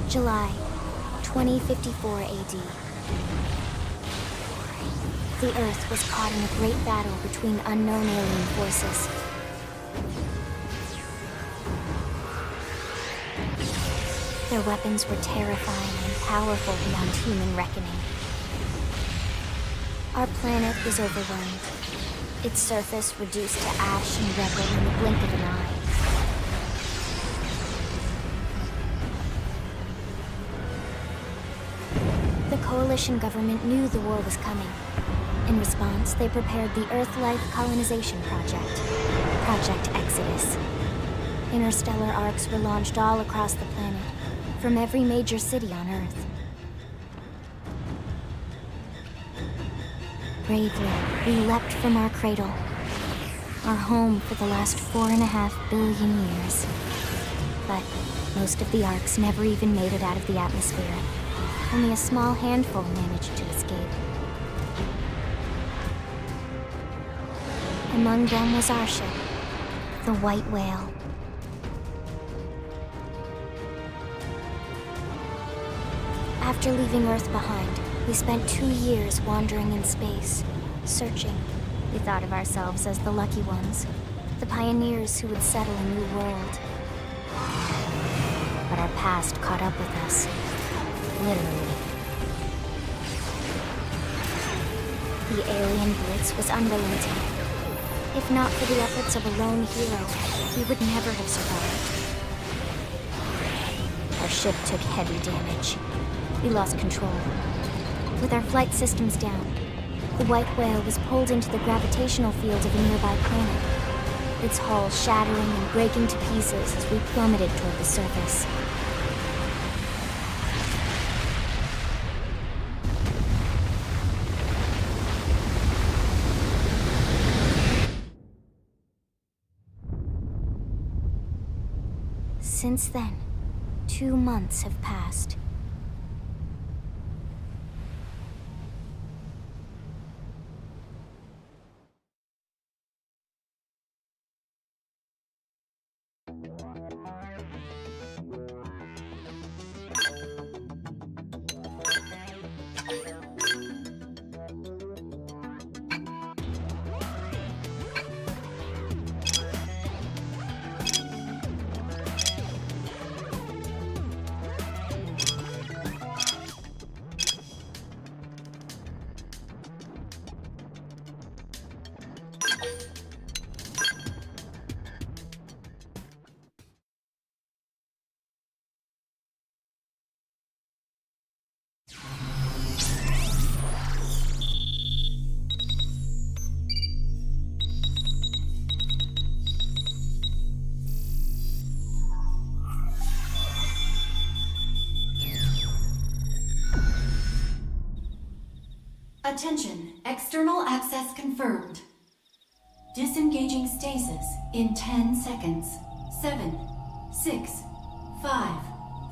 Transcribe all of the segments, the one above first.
July 2054 AD. The Earth was caught in a great battle between unknown alien forces. Their weapons were terrifying and powerful beyond human reckoning. Our planet was overwhelmed, its surface reduced to ash and rubble in the blink of an eye. The Coalition government knew the war was coming. In response, they prepared the Earth-Life Colonization Project, Project Exodus. Interstellar arcs were launched all across the planet, from every major city on Earth. Bravely, we leapt from our cradle, our home for the last 4.5 billion years. But most of the arcs never even made it out of the atmosphere. Only a small handful managed to escape. Among them was our ship, the White Whale. After leaving Earth behind, we spent 2 years wandering in space, searching. We thought of ourselves as the lucky ones, the pioneers who would settle a new world. But our past caught up with us, literally. The alien blitz was unrelenting. If not for the efforts of a lone hero, we would never have survived. Our ship took heavy damage. We lost control. With our flight systems down, the White Whale was pulled into the gravitational field of a nearby planet, its hull shattering and breaking to pieces as we plummeted toward the surface. Since then, 2 months have passed. Attention, external access confirmed. Disengaging stasis in 10 seconds. 7, 6, 5,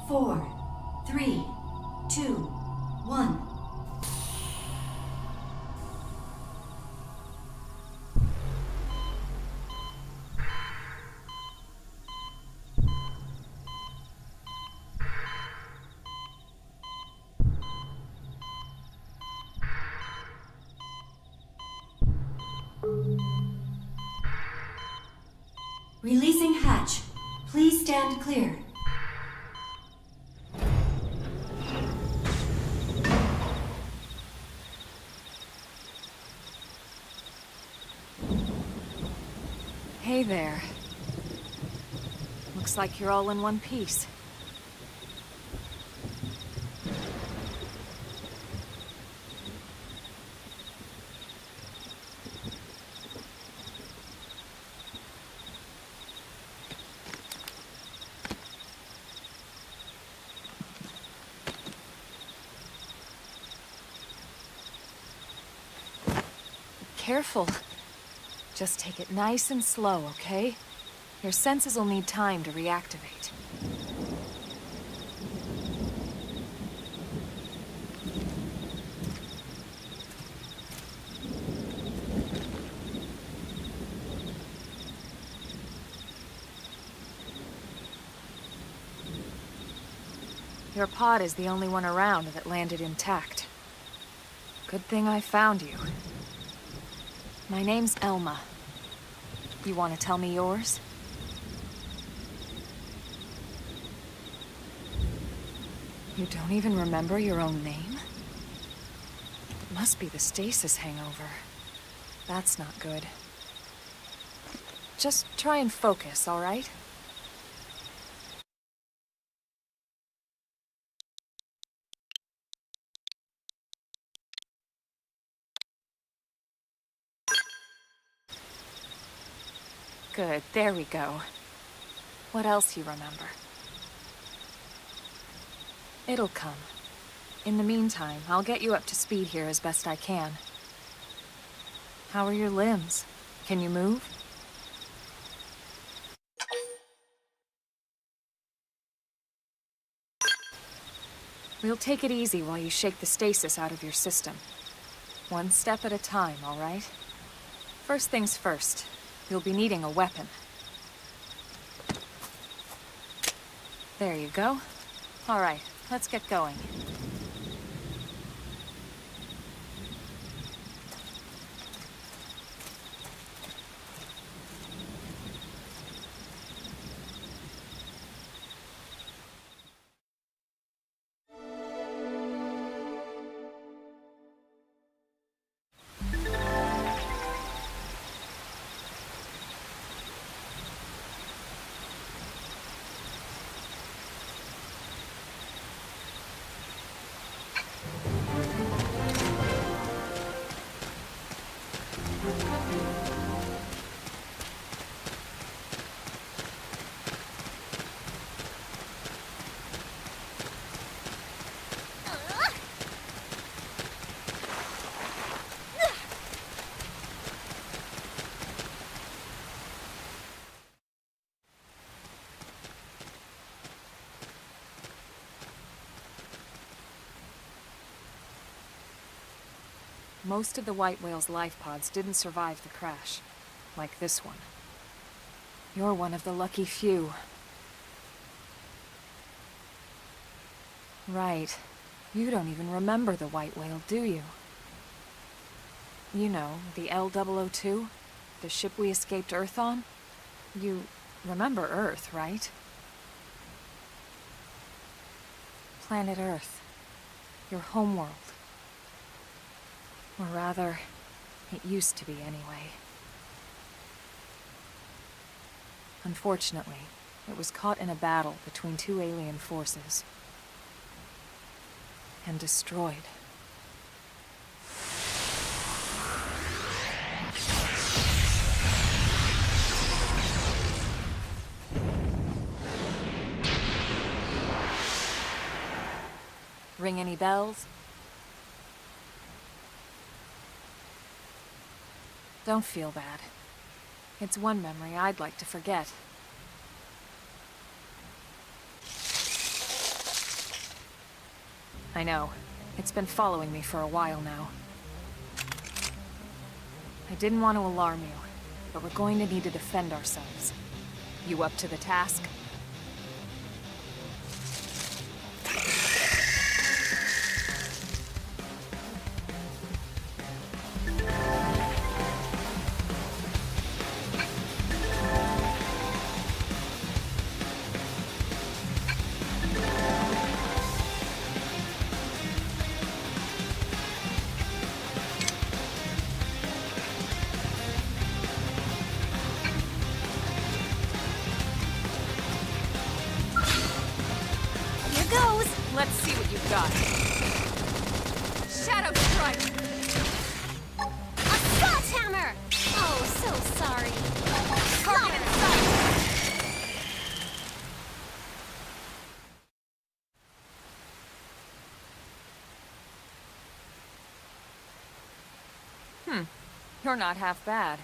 4, 3, 2, 1. Releasing hatch. Please stand clear. Hey there. Looks like you're all in one piece. Careful. Just take it nice and slow, okay? Your senses will need time to reactivate. Your pod is the only one around that landed intact. Good thing I found you. My name's Elma. You want to tell me yours? You don't even remember your own name? It must be the stasis hangover. That's not good. Just try and focus, all right? Good, there we go. What else you remember? It'll come. In the meantime, I'll get you up to speed here as best I can. How are your limbs? Can you move? We'll take it easy while you shake the stasis out of your system. One step at a time, all right? First things first, you'll be needing a weapon. There you go. All right, let's get going. Most of the white whale's life pods didn't survive the crash, like this one. You're one of the lucky few. Right. You don't even remember the white whale, do you? You know, the L-002? The ship we escaped Earth on? You remember Earth, right? Planet Earth. Your homeworld. Or rather, it used to be anyway. Unfortunately, it was caught in a battle between two alien forces. And destroyed. Ring any bells? Don't feel bad. It's one memory I'd like to forget. I know. It's been following me for a while now. I didn't want to alarm you, but we're going to need to defend ourselves. You up to the task? Let's see what you've got. Shadow Strike! Assault hammer! Oh, so sorry. Target in sight! You're not half bad.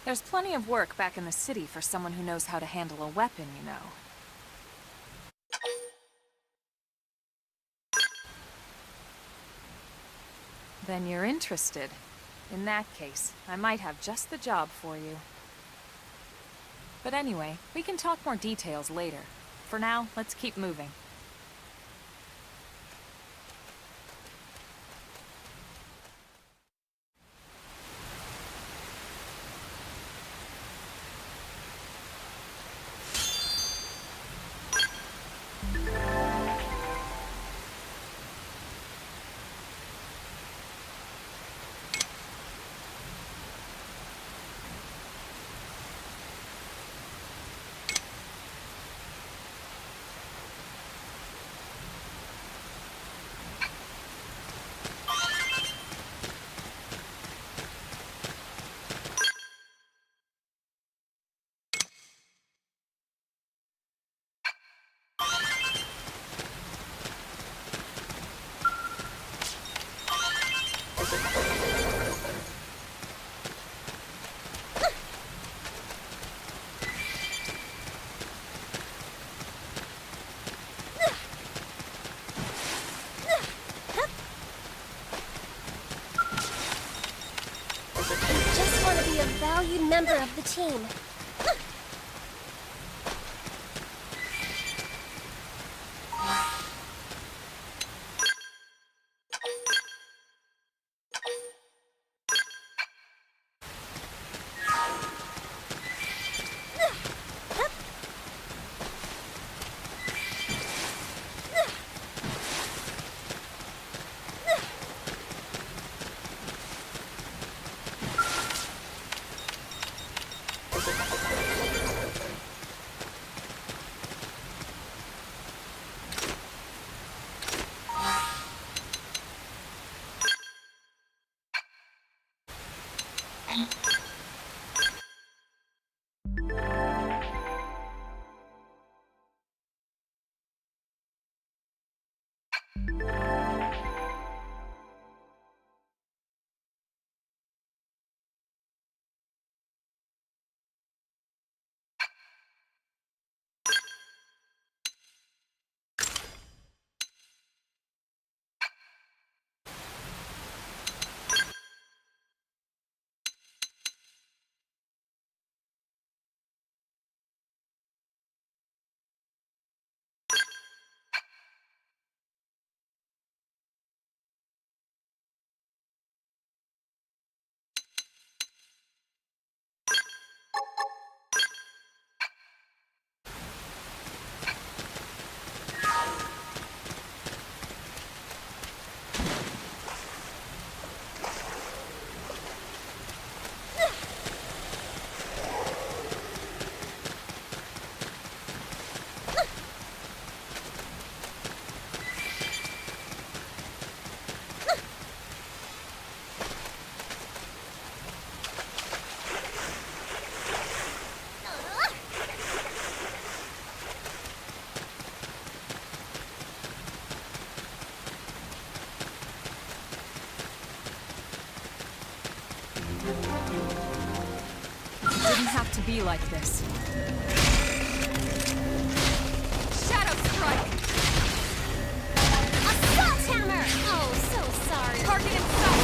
There's plenty of work back in the city for someone who knows how to handle a weapon, you know. Then you're interested. In that case, I might have just the job for you. But anyway, we can talk more details later. for now, let's keep moving. Just want to be a valued member of the team. Didn't have to be like this. Shadow Strike! Assault hammer! Oh, so sorry. Target himself!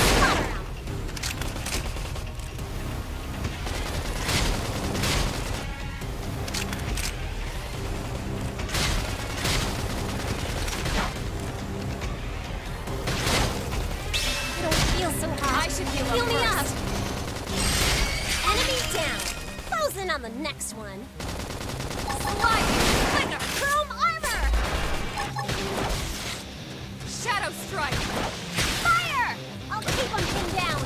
I don't feel so hot. I should heal Heal me up. first. Enemy down. Closing on the next one. Slide! Chrome armor! Shadow Strike! Fire! I'll keep him pinned down.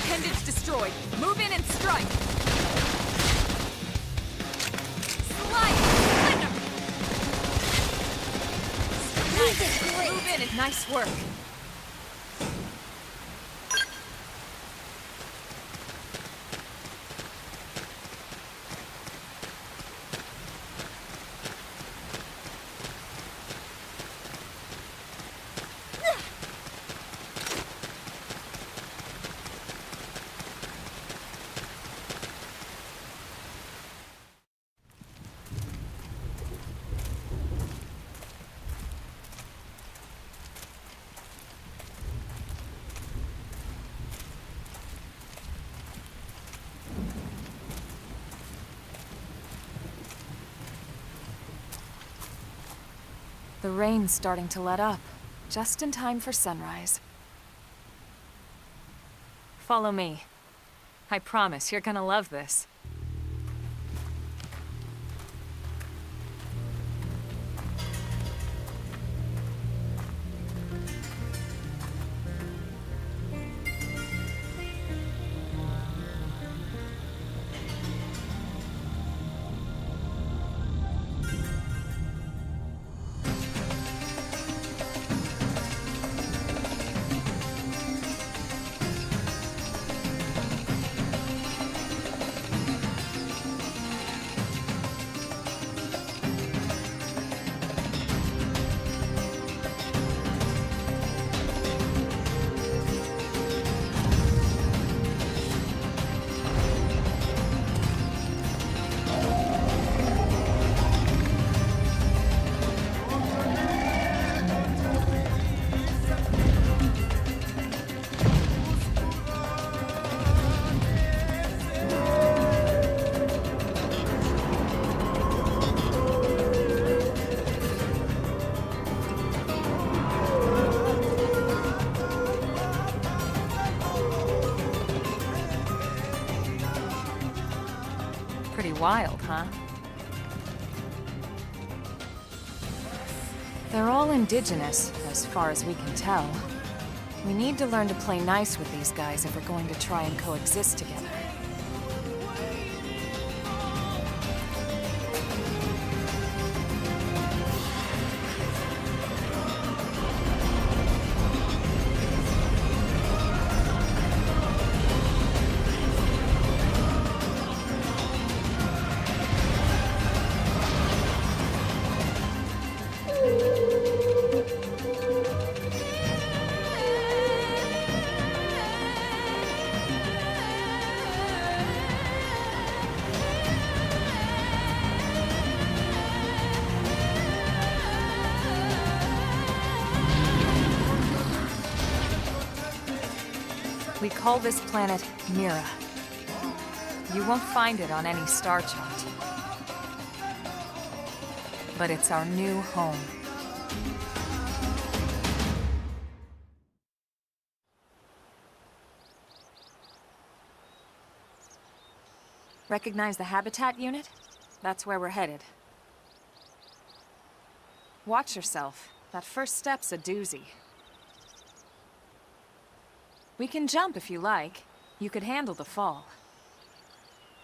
Appendage destroyed. Move in and strike! Slide! You did great. Move in and nice work. The rain's starting to let up, just in time for sunrise. Follow me. I promise you're gonna love this. Pretty wild, huh? They're all indigenous, as far as we can tell. We need to learn to play nice with these guys if we're going to try and coexist together. We call this planet Mira. You won't find it on any star chart. But it's our new home. Recognize the habitat unit? That's where we're headed. Watch yourself. That first step's a doozy. We can jump if you like. You could handle the fall.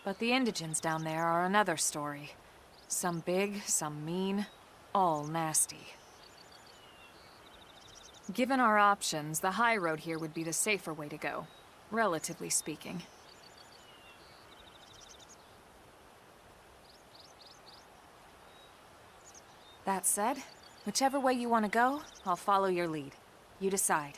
But the indigents down there are another story. Some big, some mean, all nasty. Given our options, the high road here would be the safer way to go, relatively speaking. That said, whichever way you want to go, I'll follow your lead. You decide.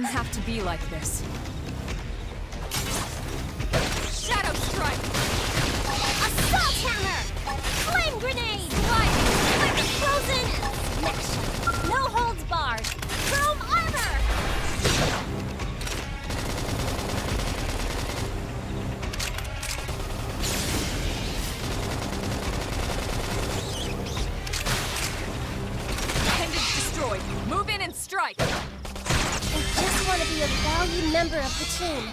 didn't have to be like this. Shadow Strike! Assault Hammer! Flame Grenade! Slide! Frozen and smash! No holds barred! Chrome Armor! Appendage destroyed. Move in and strike! I just want to be a valued member of the team.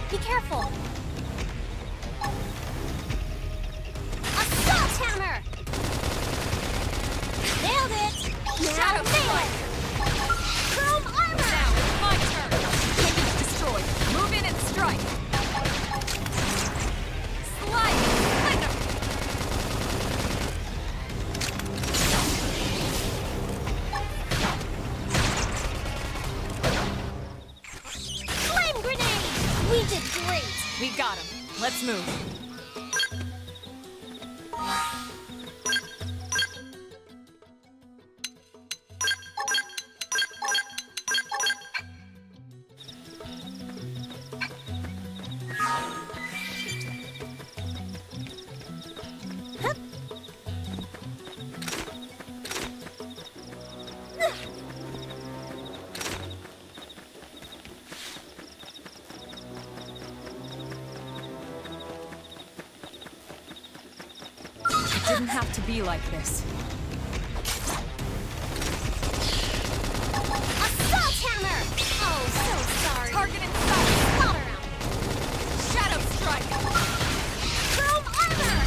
Be careful! Assault Hammer! Nailed it! Now nail it! Chrome Armor! Now it's my turn! Appendage destroyed. Move in and strike! Slide! Splinter! Flame Grenade! We did great! We got him. Let's move. It didn't have to be like this. Assault Hammer! Oh, so sorry. Target in sight! Slaughter out! Shadow Strike! Chrome Armor!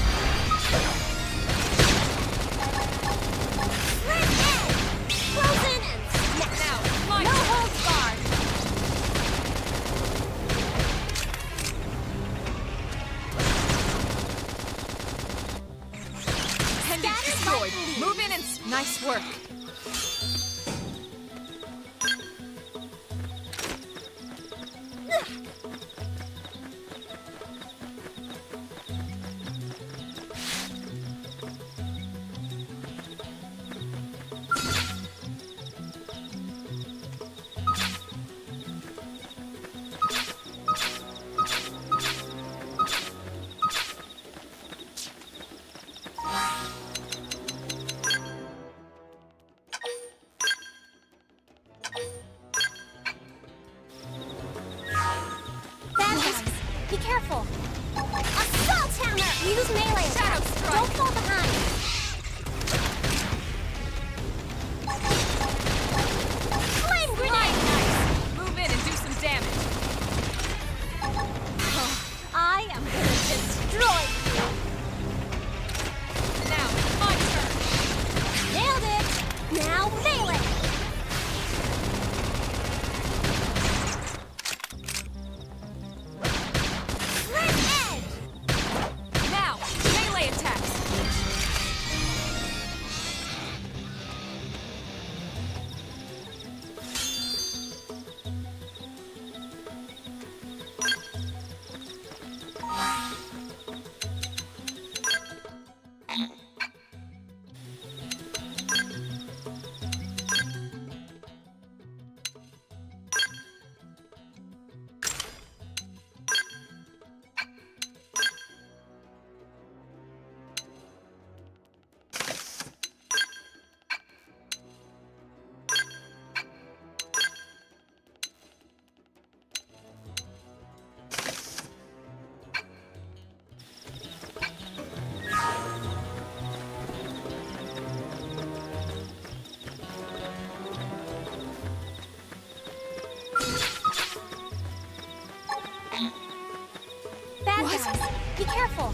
Red Edge! Frozen and smash! Now, my No turn. holds barred! Appendage Scattered destroyed. lightning. Move in and nice work. Bandits, be careful! Assault Hammer! Use melee Shadow attack. Strike. Don't fall behind! Flame Grenade! Nice. Move in and do some damage. I am gonna destroy you! Now, it's my turn. Nailed it! Now melee! Red careful!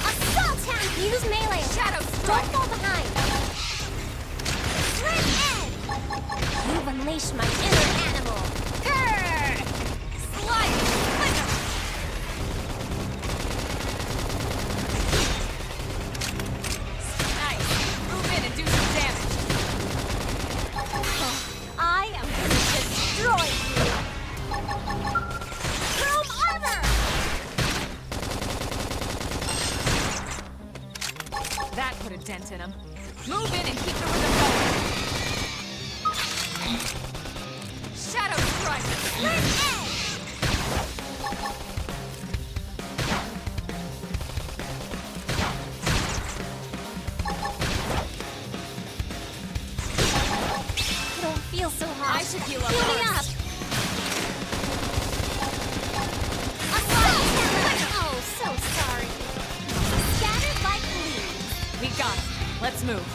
Assault him! Use melee attack. Don't fall behind! Red Edge! You've unleashed my inner animal! Grrr! Slide! Flicker! Nice. Move in and do some damage. I am gonna destroy you! Chrome armor! That put a dent in him. Move in and keep the rhythm going. Shadow Strike! Red Edge! I don't feel so hot. I should heal up Heal me first. up! Assault hammer! Oh, so sorry. Scattered like leaves. We got him. Let's move.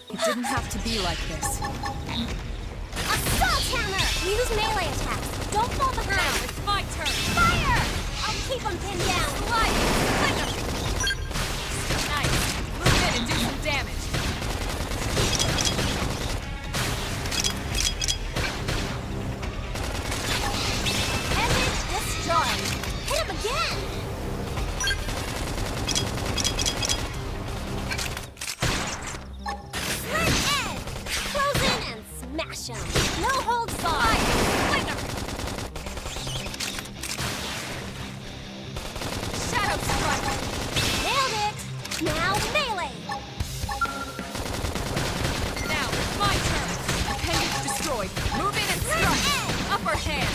It didn't have to be like this. Assault hammer! Use melee attacks. Don't fall Now behind. it's my turn. Fire! I'll keep him pinned down. Slide! Flicker! Nice. Move in and do some damage. Ended destroyed. Hit him again. Red Edge! Close in and smash him. No holds barred. Flicker! Shadow Strike! Nailed it. Now melee. Now it's my turn. Appendage destroyed. Move in and Red strike. Edge! Upper hand.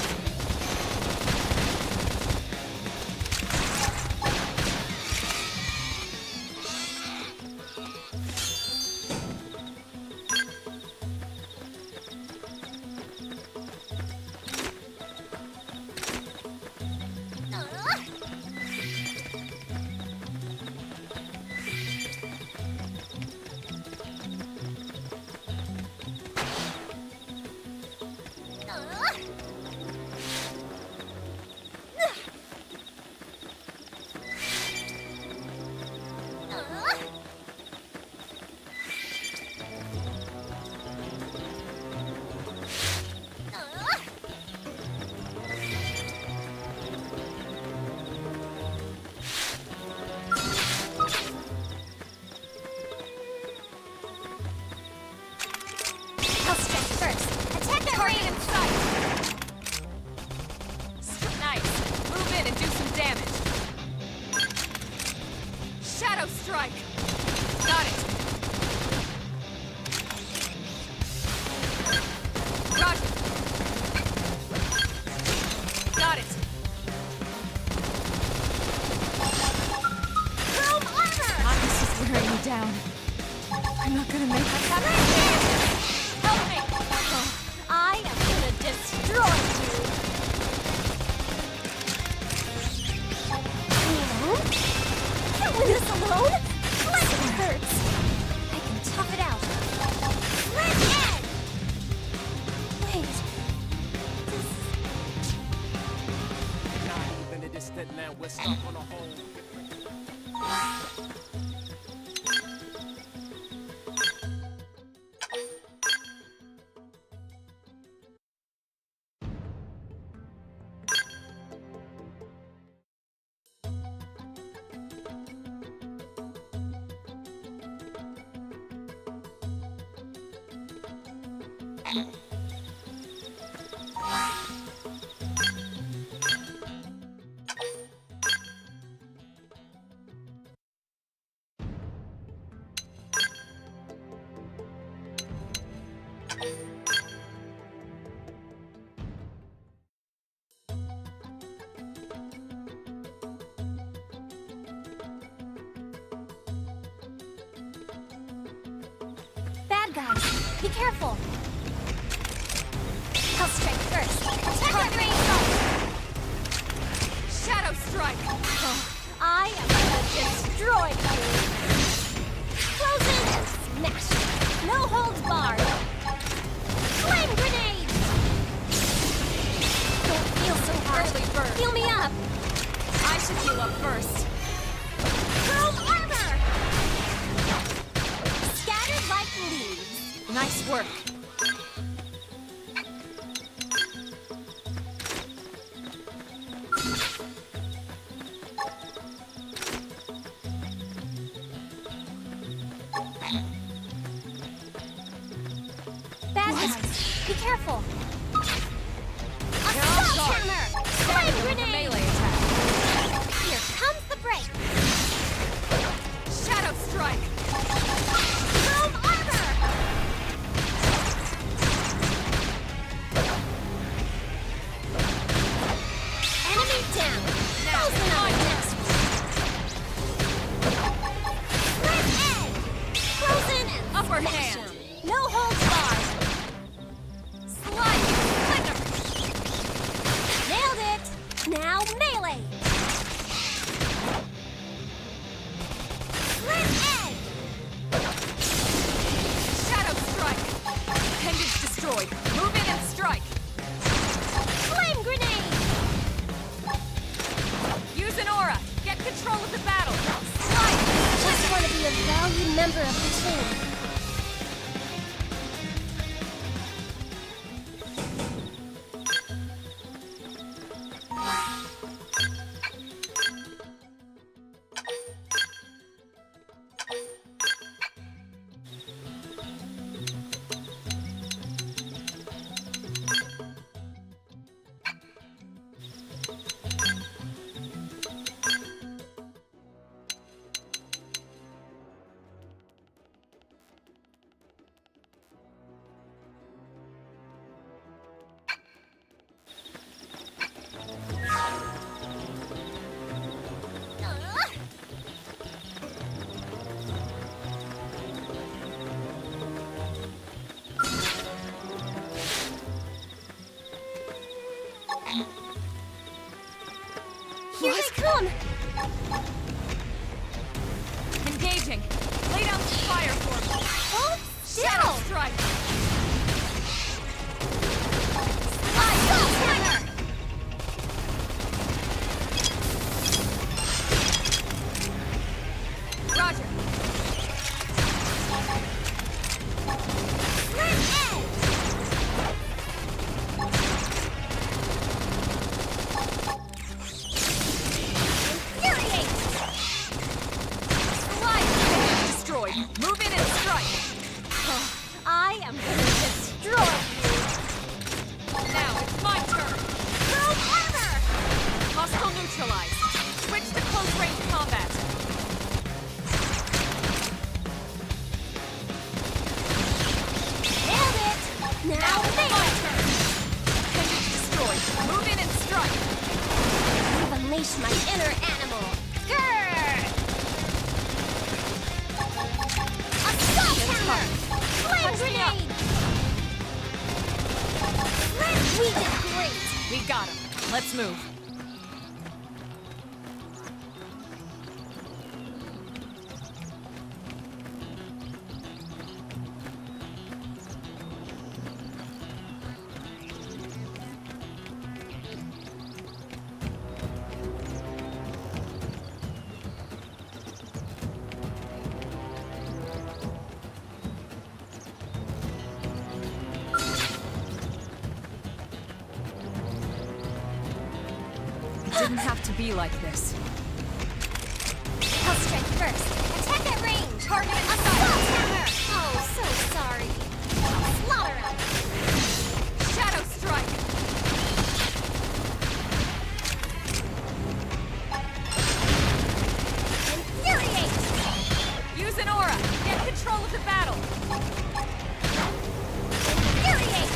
I'll strike first. Attack that Target range. in sight. Nice. Move in and do some damage. Shadow Strike. Got it. Roger. Got it. Chrome armor! This is wearing me down. I'm not gonna make it. Red Edge! Help me! I am gonna destroy you! Can't win this alone! Like it hurts! I can tough it out! Red Edge! Wait... Not even a distant land, we're stuck on a whole Bad guys, be careful! I'll strike first. Attack at range! Shadow strike! I am gonna destroy you! Close in and smash it! No holds barred! Flame grenade! Don't feel so hot! Early bird. Heal me up! I should heal up first. Chrome armor! Scattered like leaves. Nice work. Bad guys, be careful! You're off Assault guard. hammer! Stagger Flame with a grenade! melee attack. Here comes the break! Shadow strike! Chrome armor! Enemy down! Now, Frozen on my the next one! Red egg! Frozen and Upper smash hand. 'em. No holds barred! Slide! Flicker! Nailed it! Now melee! Red egg! Shadow strike! Appendage destroyed. Move in and strike. Flame grenade! Use an aura. Get control of the battle. Slide! Just want to be a valued member of the team. Here they come! Engaging. Lay down some fire for me. Hold Shadow still! strike! Assault hammer! Roger. Red egg! Infuriate! Slide! Appendage destroyed. Move in and strike. I am gonna destroy you! Now it's my turn. Chrome armor! Hostile neutralized. Switch to close range combat. Nailed it! Now My melee! turn. Appendage destroyed. Move in and strike. You've unleashed my inner animal! Grrr! Assault hammer! Flame Touch me up. grenade! We did great! We got him. Let's move. Didn't have to be like this. I'll strike first. Attack at range. Target Assault inside. hammer. Oh, so sorry. I'll slaughter him. Shadow strike. Infuriate. Use an aura. Get control of the battle. Infuriate.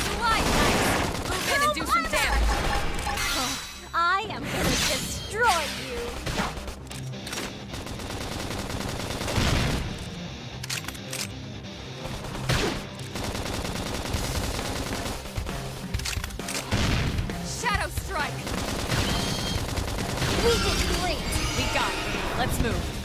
Slide knife. Move in and do some damage. I am gonna destroy you. We did great! We got it. Let's move.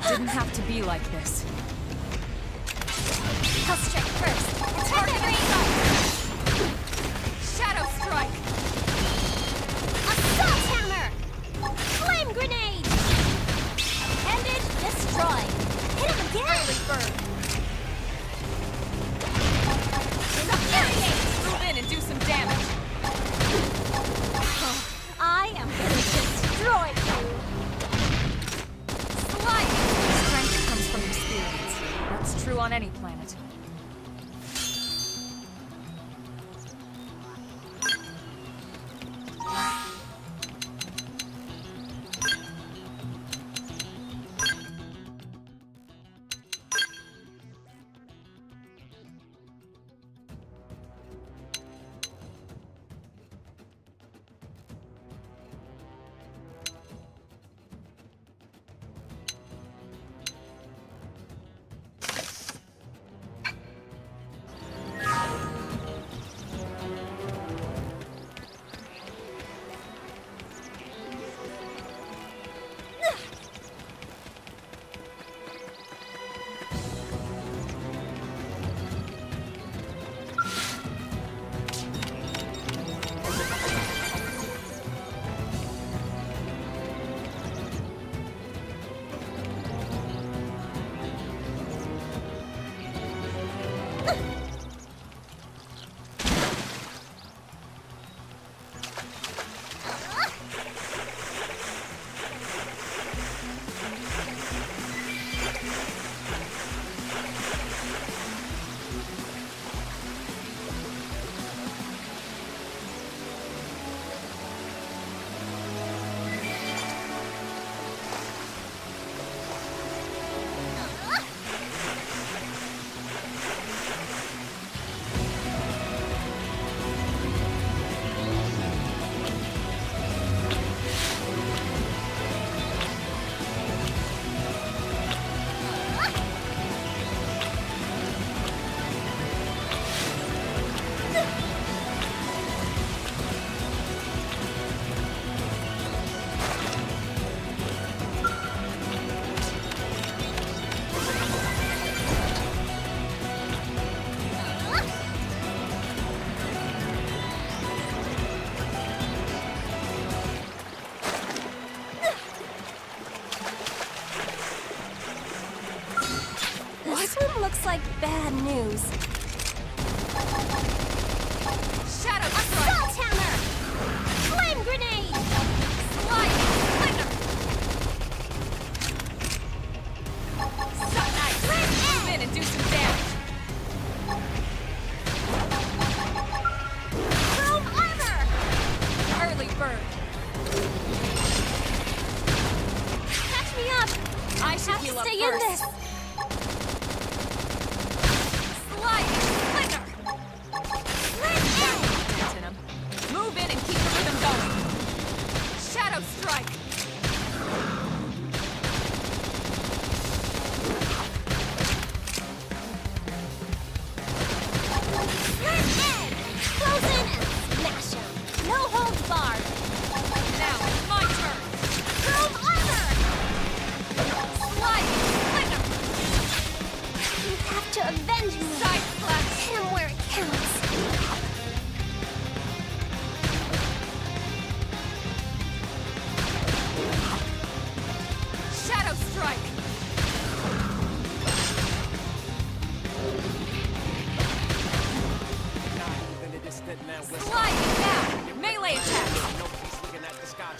Didn't have to be like this. I'll strike first. Attack every strike! Shadow strike! Assault hammer! Flame grenade! Appendage destroyed! Hit him again! Early bird! Infuriate! Move in and do some damage. I am gonna destroy you! Strength comes from experience. That's true on any planet. Looks like bad news. Shadow Assault hammer! Flame grenade! Slide! Flicker! So nice! Move in and do some damage. Chrome armor! Early bird. Catch me up! I should Have heal to up stay first. in this! Move in and keep the rhythm going. Shadow strike. Slit in! Close in and smash him! No holds barred! Now it's my turn. Chrome armor! Slide. Flicker. You have to avenge me! Side slash. Hit him where it counts!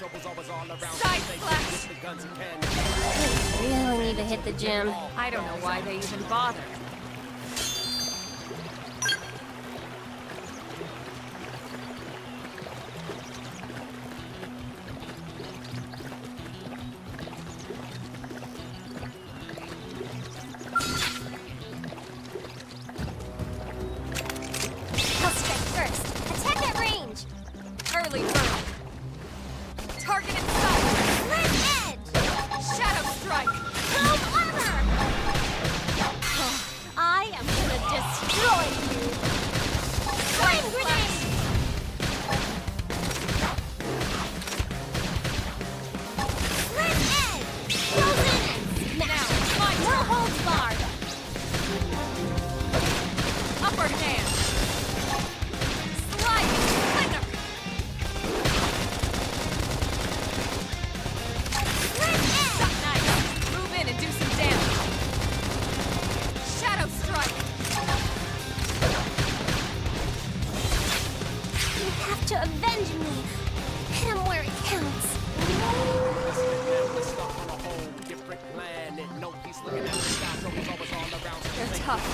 troubles always all around. Side They splash. with the guns and cannons. Really need to hit the gym. I don't know why they even bother. I'll strike first. Attack at range. Early bird. Target in sight. Slit edge. Shadow strike. Boom armor. I am gonna destroy you. Flame grenade. Slit edge. Close in and Now, smash. my No turn. holds barred. Upper hand. Sliding slinger. Slit edge. Nice. Move in and do some damage. Shadow strike. You have to avenge me. Hit him where it counts. Stuck on a whole different planet. No peace looking at the sky. Troubles always all around. They're tough.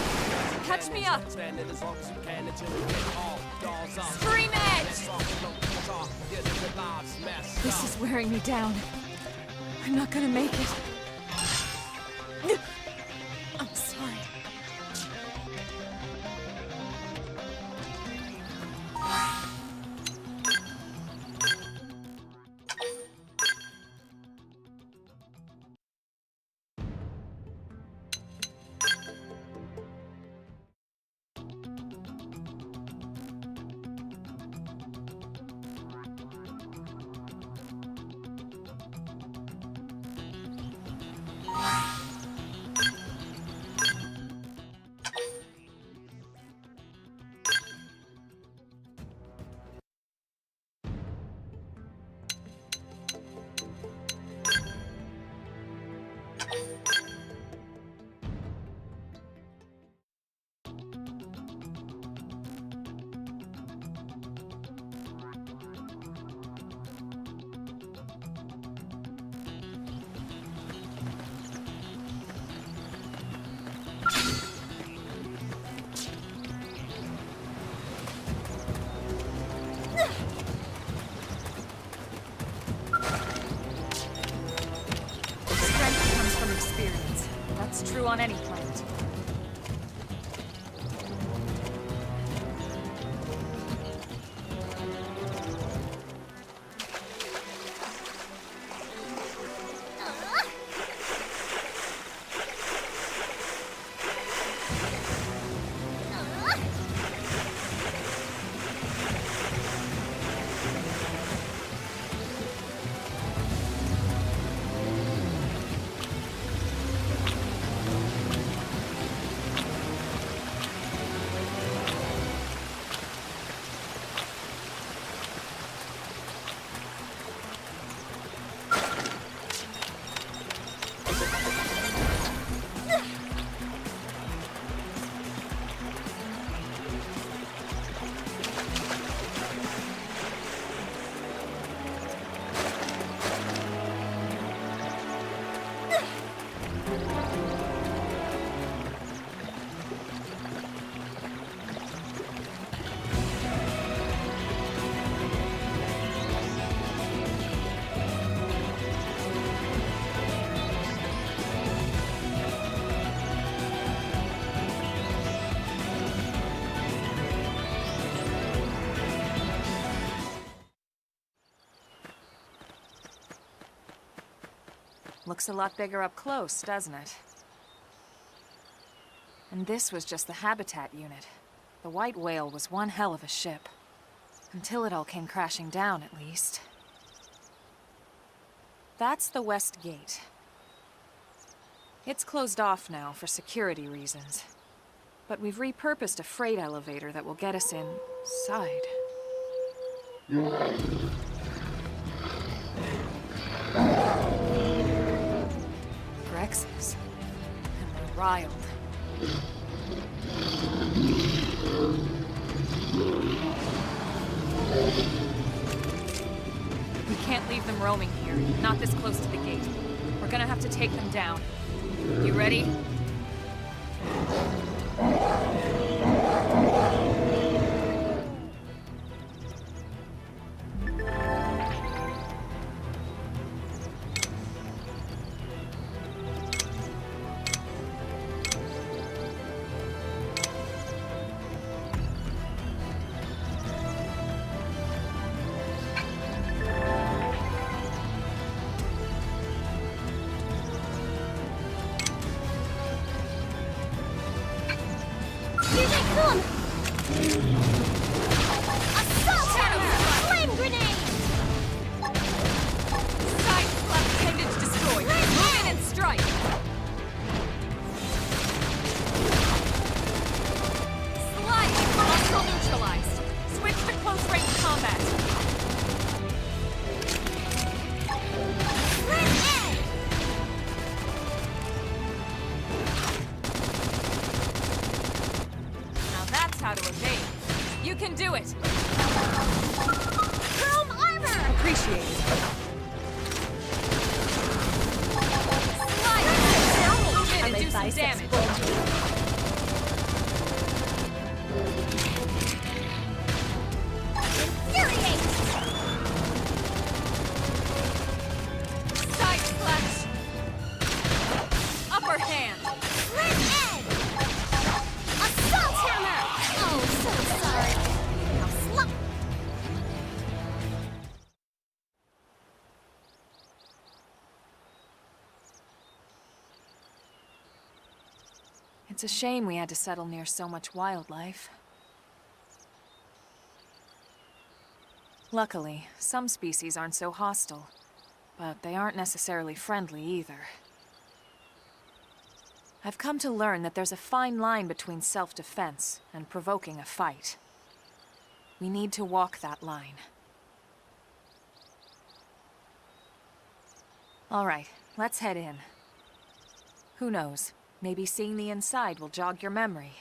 Catch me up. Stand it as long as you can until you get all dolls up. Scream edge. Let's talk, don't talk. Here's the lives messed This up. is wearing me down. I'm not gonna make it. I'm sorry. Strength comes from experience. That's true on any planet. Looks a lot bigger up close, doesn't it? And this was just the habitat unit. The white whale was one hell of a ship. Until it all came crashing down, at least. That's the west gate. It's closed off now for security reasons. But we've repurposed a freight elevator that will get us inside. Grexes. And we're riled. We can't leave them roaming here, not this close to the gate. We're gonna have to take them down. You ready? Here they come! Assault hammer! Flame grenade! Side left appendage destroyed. Move in and strike. Slide! Hostile neutralized. Switch to close range combat. Red edge! Now that's how to evade. You can do it. Chrome armor! Appreciate it. Slide! Move in and do some damage. Infuriate! Side slash. Upper hand. Red edge! Assault hammer! Oh, so sorry. Now slap! It's a shame we had to settle near so much wildlife. Luckily, some species aren't so hostile, but they aren't necessarily friendly either. I've come to learn that there's a fine line between self-defense and provoking a fight. We need to walk that line. All right, let's head in. Who knows? Maybe seeing the inside will jog your memory.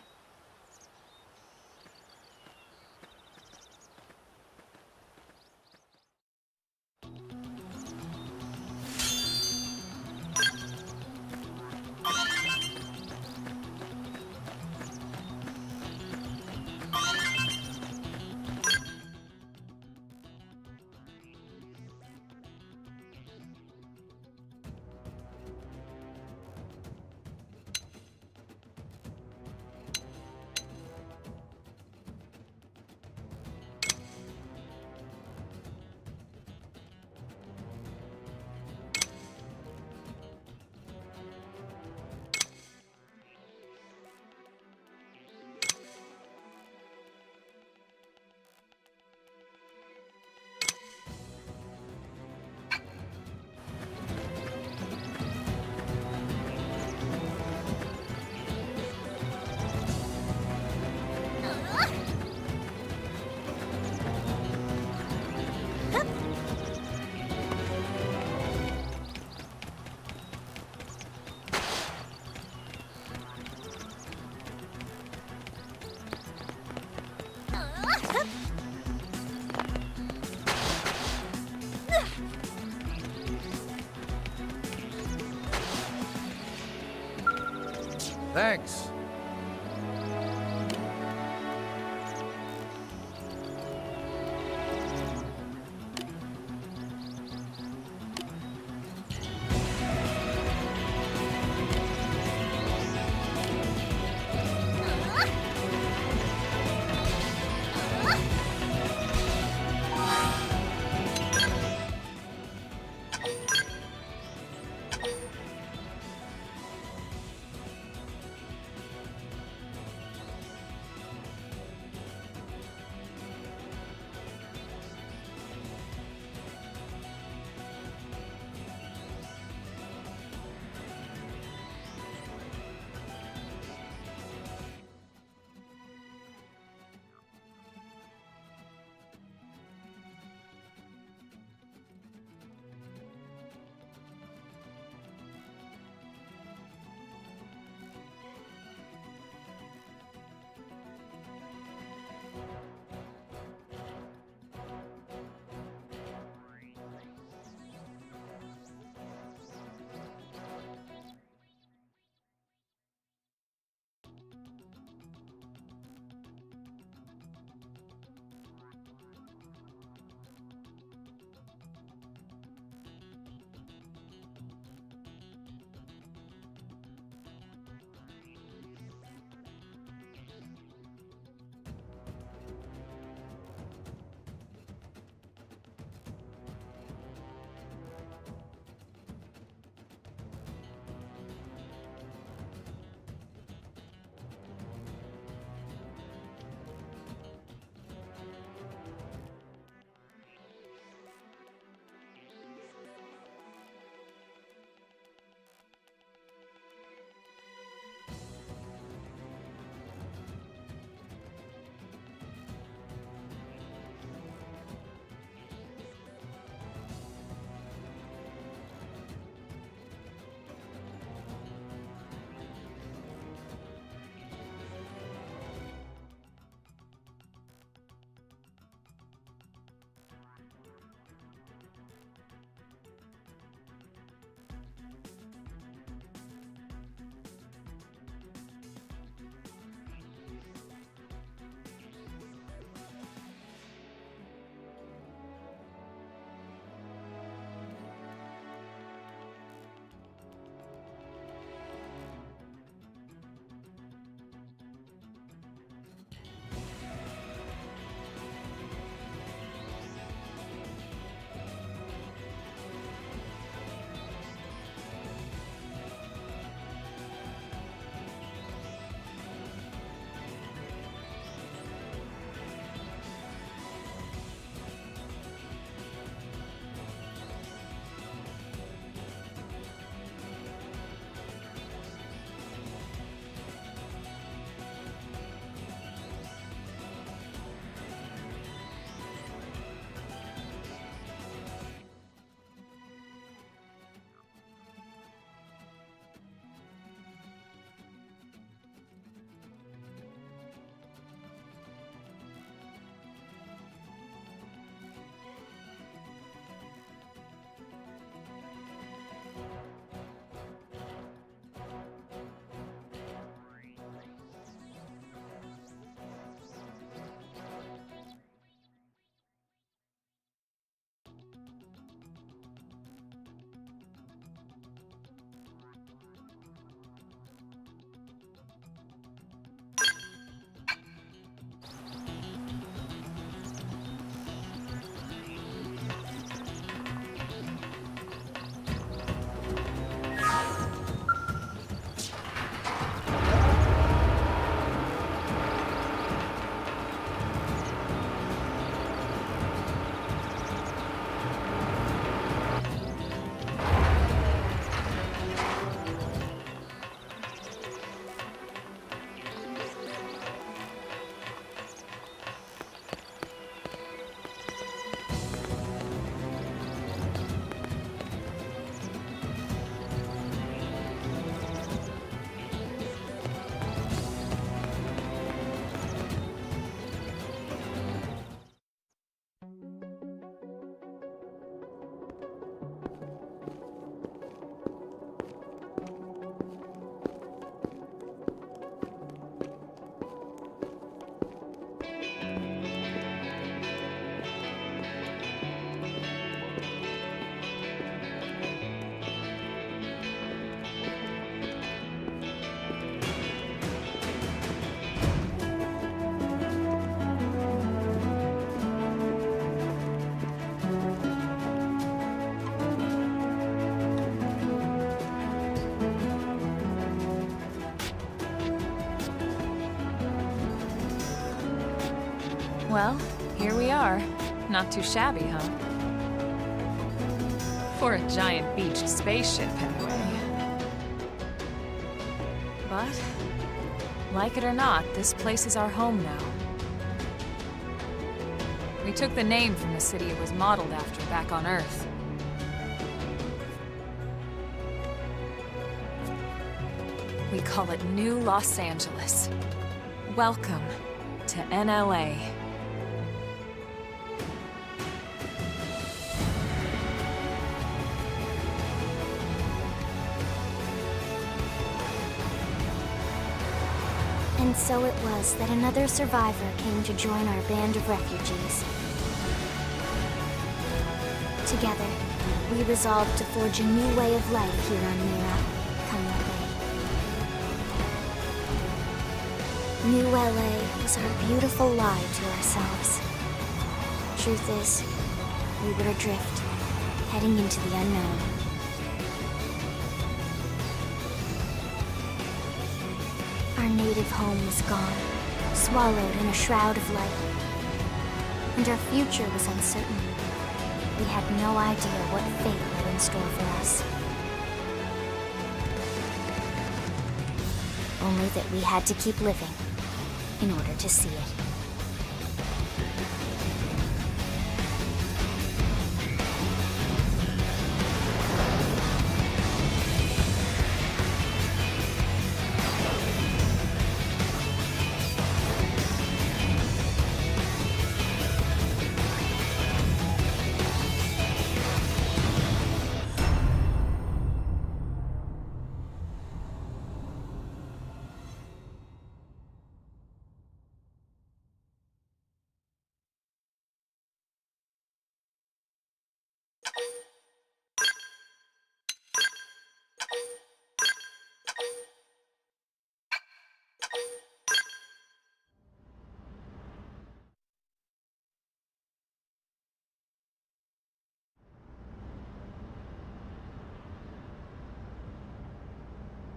Thanks. Well, here we are. Not too shabby, huh? For a giant beached spaceship, anyway. But, like it or not, this place is our home now. We took the name from the city it was modeled after back on Earth. We call it New Los Angeles. Welcome to NLA. And so it was that another survivor came to join our band of refugees. Together, we resolved to forge a new way of life here on Mira, Kanlei. New LA was our beautiful lie to ourselves. Truth is, we were adrift, heading into the unknown. Our native home was gone, swallowed in a shroud of light. And our future was uncertain. We had no idea what fate lay in store for us. Only that we had to keep living in order to see it.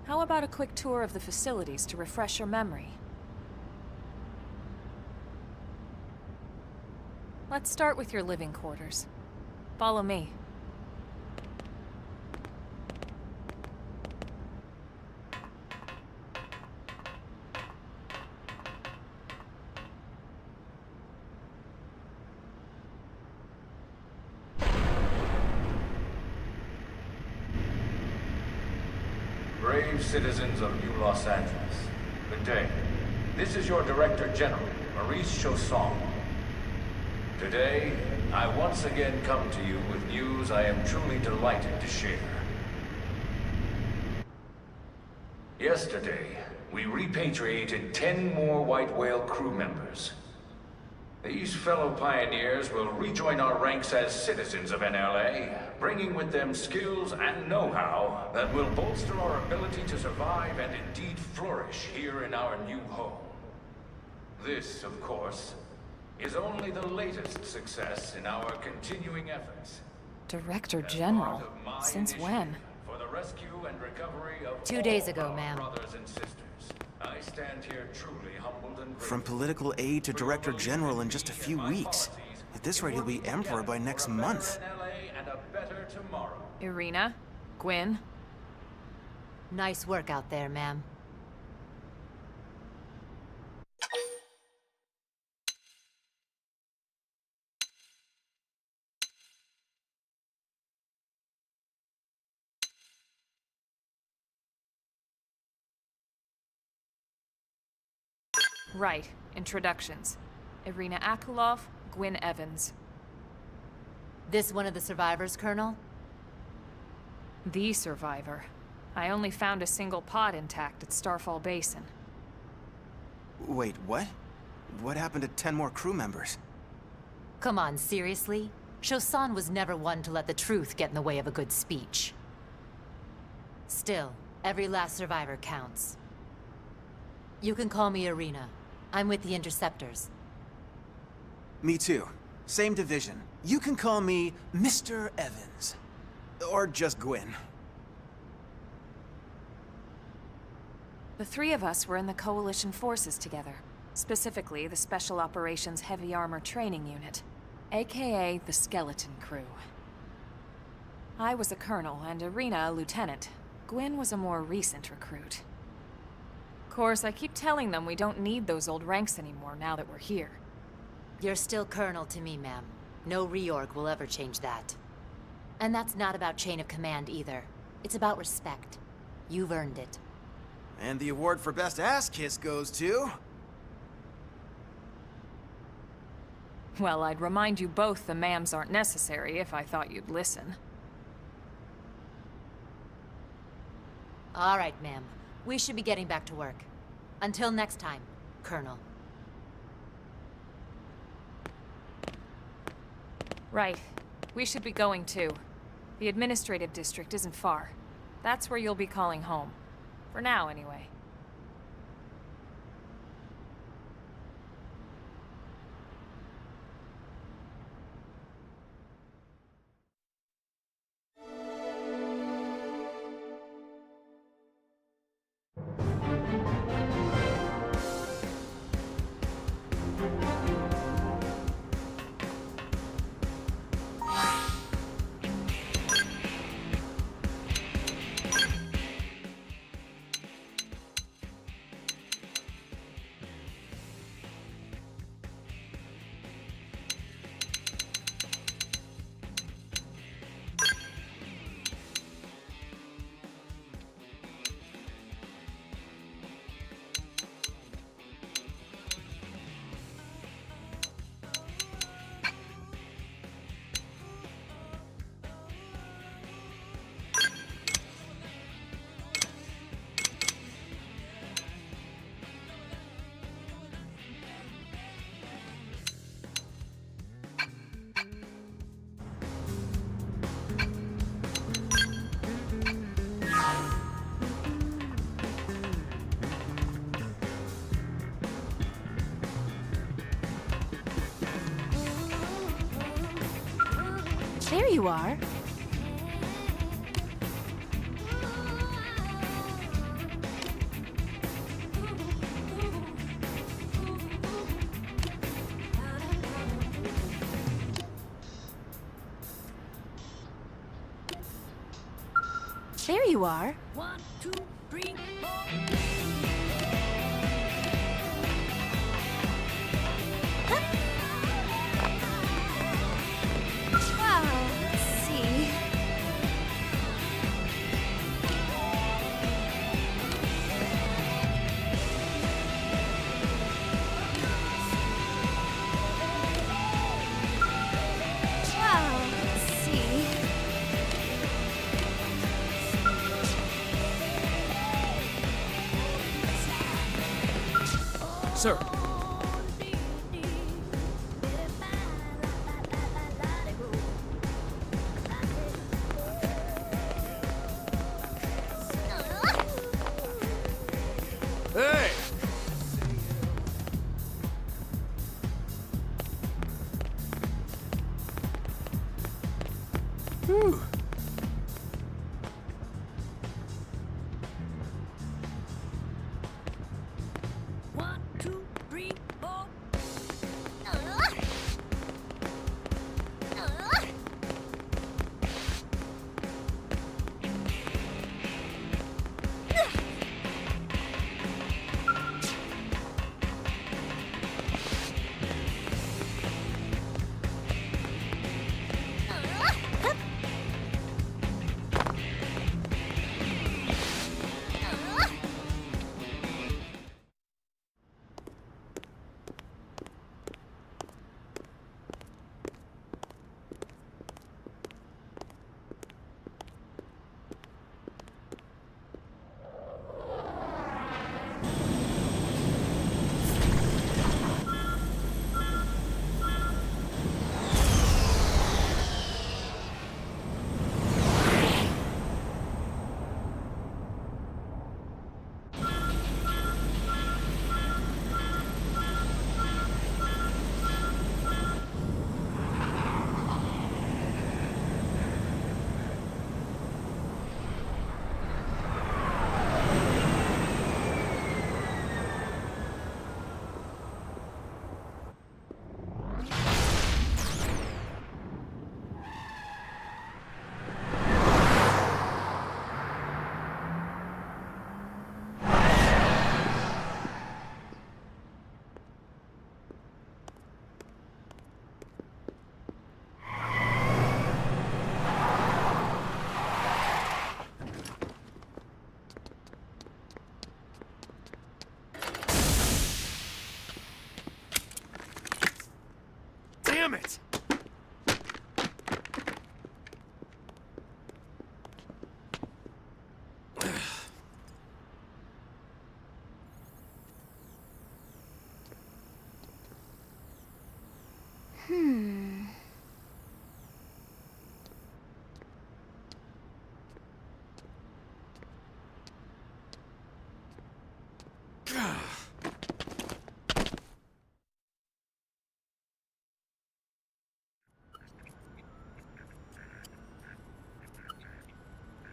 How about a quick tour of the facilities to refresh your memory? Let's start with your living quarters. Follow me. Brave citizens of New Los Angeles, good day. This is your Director General, Maurice Chausson. Today, I once again come to you with news I am truly delighted to share. Yesterday, we repatriated 10 more White Whale crew members. These fellow pioneers will rejoin our ranks as citizens of NLA, bringing with them skills and know-how that will bolster our ability to survive and indeed flourish here in our new home. This, of course, is only the latest success in our continuing efforts. Director General? Since when? For the rescue and recovery of 2 days ago, our ma'am. brothers and sisters. I stand here truly humbled and From grateful. political aide to Director General in just a few weeks. At this rate, he'll be Emperor by next month. And a better tomorrow. Irina? Gwyn? Nice work out there, ma'am. Right. Introductions. Irina Akulov, Gwyn Evans. This one of the survivors, Colonel? The survivor. I only found a single pod intact at Starfall Basin. Wait, what? What happened to 10 more crew members? Come on, seriously? Chausson was never one to let the truth get in the way of a good speech. Still, every last survivor counts. You can call me Irina. I'm with the Interceptors. Me too. Same division. You can call me Mr. Evans. Or just Gwyn. The three of us were in the Coalition forces together. Specifically, the Special Operations Heavy Armor Training Unit, aka the Skeleton Crew. I was a colonel and Irina a lieutenant. Gwyn was a more recent recruit. Of course, I keep telling them we don't need those old ranks anymore now that we're here. You're still Colonel to me, ma'am. No reorg will ever change that. And that's not about chain of command either. It's about respect. You've earned it. And the award for best ass kiss goes to... Well, I'd remind you both the ma'ams aren't necessary if I thought you'd listen. All right, ma'am. We should be getting back to work. Until next time, Colonel. Right. We should be going too. The administrative district isn't far. That's where you'll be calling home. For now, anyway. There you are. There you are. 1, 2, 3, 4. Wow, let's see. Wow, let's see. Sir, hey! Whew. One, two, three, four.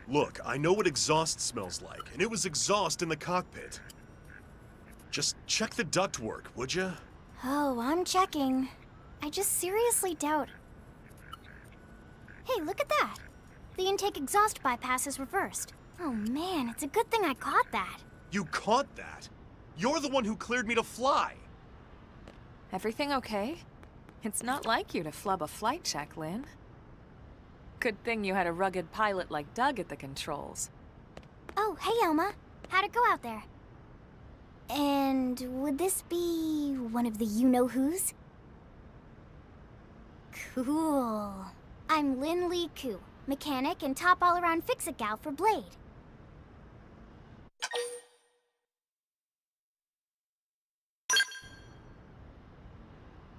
Look, I know what exhaust smells like, and it was exhaust in the cockpit. Just check the ductwork, would ya? Oh, I'm checking. I just seriously doubt... Hey, look at that! The intake exhaust bypass is reversed. Oh man, it's a good thing I caught that. You caught that? You're the one who cleared me to fly! Everything okay? It's not like you to flub a flight check, Lynn. Good thing you had a rugged pilot like Doug at the controls. Oh, hey Elma. How'd it go out there? And would this be one of the you-know-whos? Cool. I'm Lynn Lee Koo, mechanic and top all-around fix-it gal for Blade.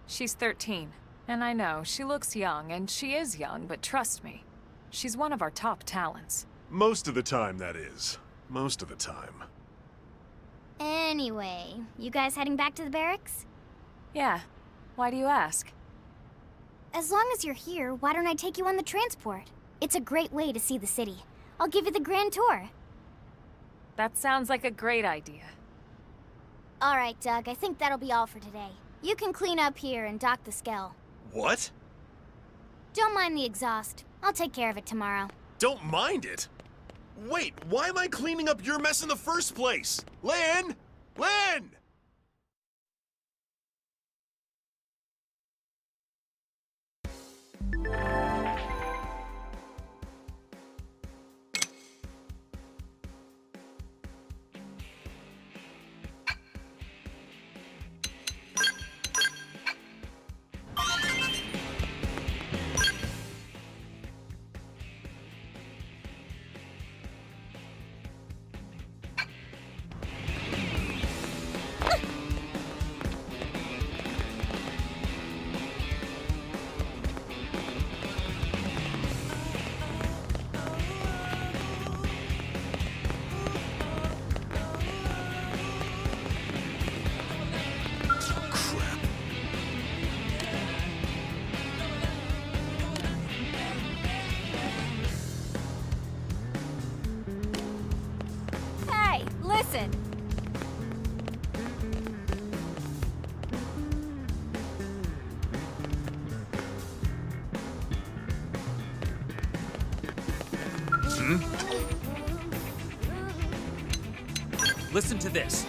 She's 13, and I know, she looks young, and she is young, but trust me, she's one of our top talents. Most of the time, that is. Most of the time. Anyway, you guys heading back to the barracks? Yeah. Why do you ask? As long as you're here, why don't I take you on the transport? It's a great way to see the city. I'll give you the grand tour. That sounds like a great idea. All right, Doug, I think that'll be all for today. You can clean up here and dock the Skell. What? Don't mind the exhaust. I'll take care of it tomorrow. Don't mind it? Wait, why am I cleaning up your mess in the first place? Lynn! Lynn! Hey, listen! Listen to this.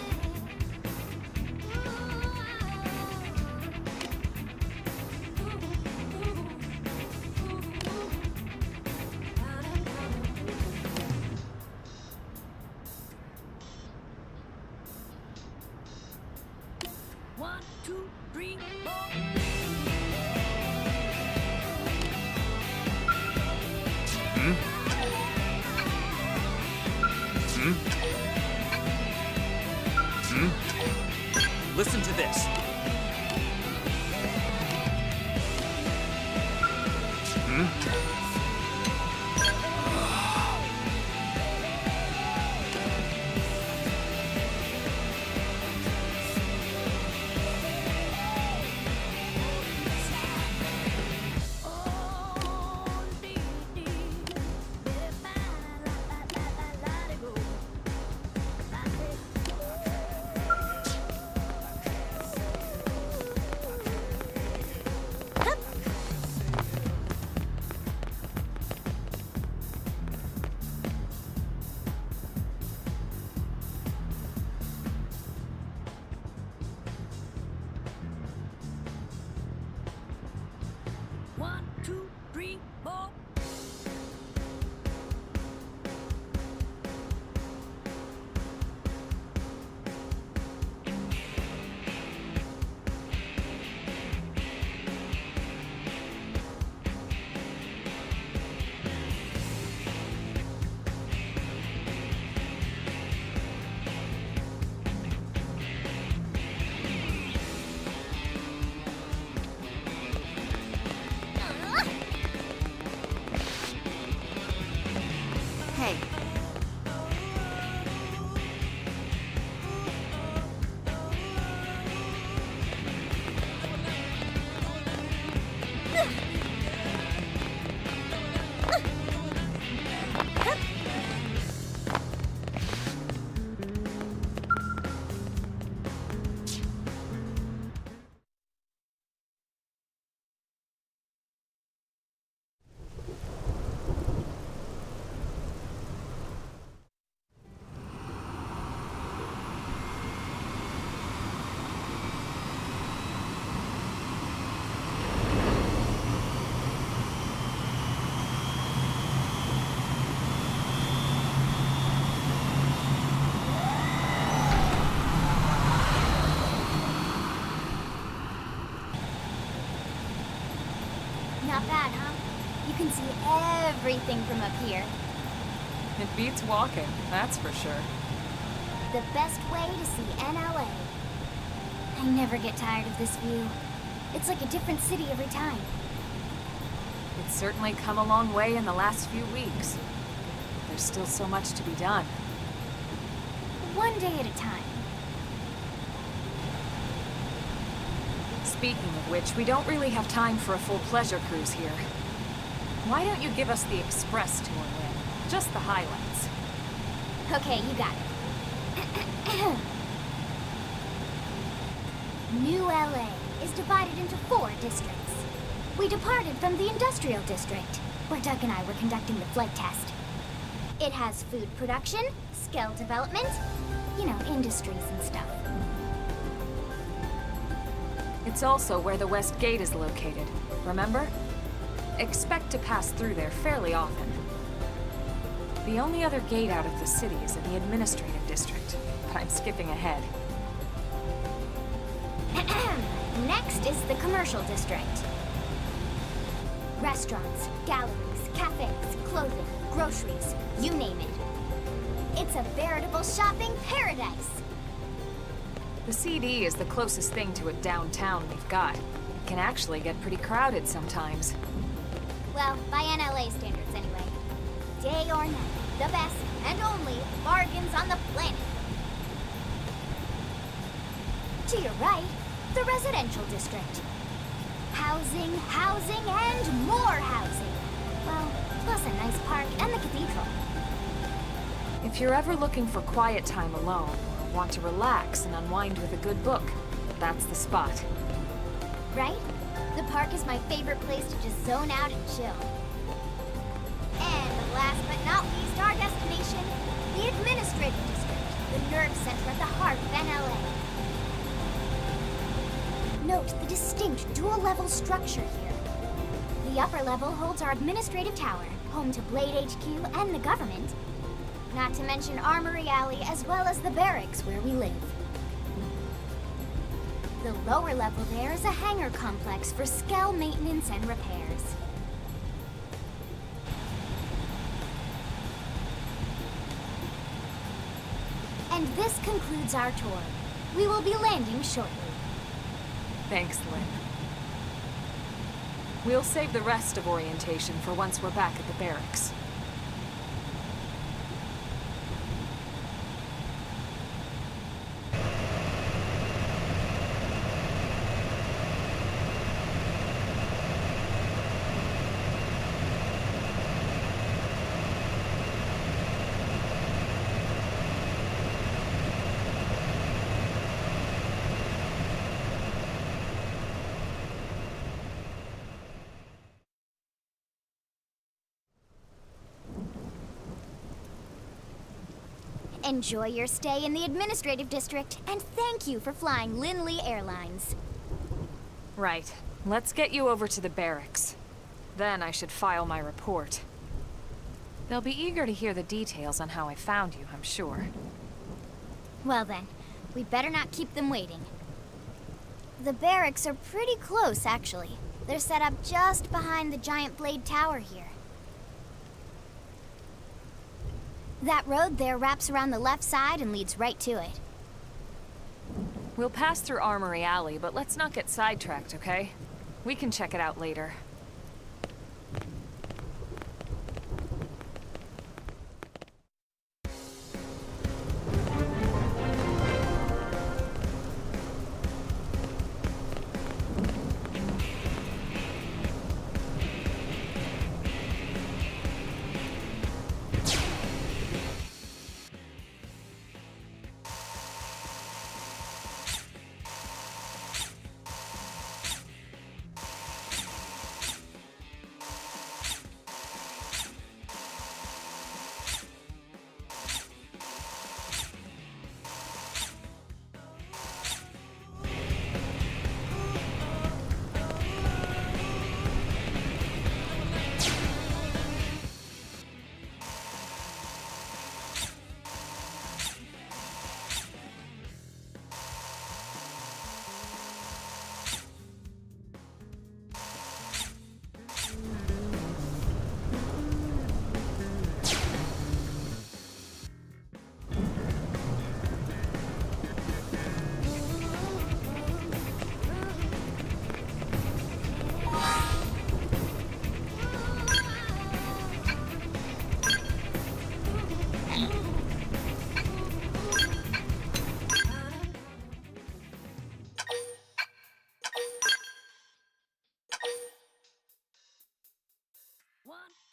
One, two, three, four. Listen to this. One, two, three, four. Hey. everything from up here. It beats walking, that's for sure. The best way to see NLA. I never get tired of this view. It's like a different city every time. It's certainly come a long way in the last few weeks. There's still so much to be done. One day at a time. Speaking of which, we don't really have time for a full pleasure cruise here. Why don't you give us the express tour, Lynn? Just the highlights. Okay, you got it. New LA is divided into 4 districts. We departed from the industrial district, where Doug and I were conducting the flight test. It has food production, skill development, you know, industries and stuff. It's also where the West Gate is located, remember? Expect to pass through there fairly often. The only other gate out of the city is in the administrative district, but I'm skipping ahead. Next is the commercial district. Restaurants, galleries, cafes, clothing, groceries, you name it. It's a veritable shopping paradise. The CD is the closest thing to a downtown we've got. It can actually get pretty crowded sometimes. Well, by NLA standards anyway. Day or night, the best and only bargains on the planet. To your right, the residential district. Housing, housing, and more housing. Well, plus a nice park and the cathedral. If you're ever looking for quiet time alone, or want to relax and unwind with a good book, that's the spot. Right? The park is my favorite place to just zone out and chill. And last but not least, our destination, the administrative district, the nerve center at the heart of NLA. Note the distinct dual-level structure here. The upper level holds our administrative tower, home to Blade HQ and the government. Not to mention Armory Alley as well as the barracks where we live. The lower level there is a hangar complex for Skell maintenance and repairs. And this concludes our tour. We will be landing shortly. Thanks, Lynn. We'll save the rest of orientation for once we're back at the barracks. Enjoy your stay in the administrative district, and thank you for flying Linley Airlines. Right. Let's get you over to the barracks. Then I should file my report. They'll be eager to hear the details on how I found you, I'm sure. Well then, we'd better not keep them waiting. The barracks are pretty close, actually. They're set up just behind the giant blade tower here. That road there wraps around the left side and leads right to it. We'll pass through Armory Alley, but let's not get sidetracked, okay? We can check it out later.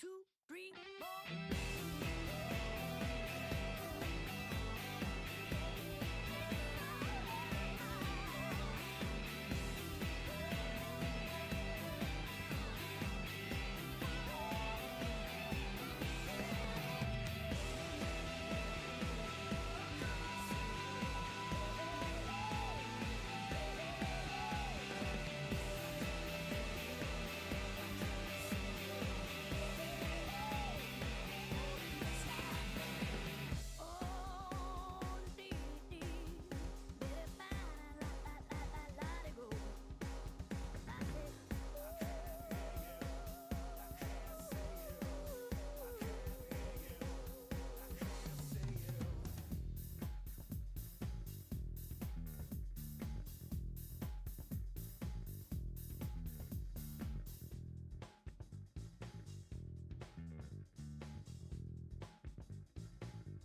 two, three, four.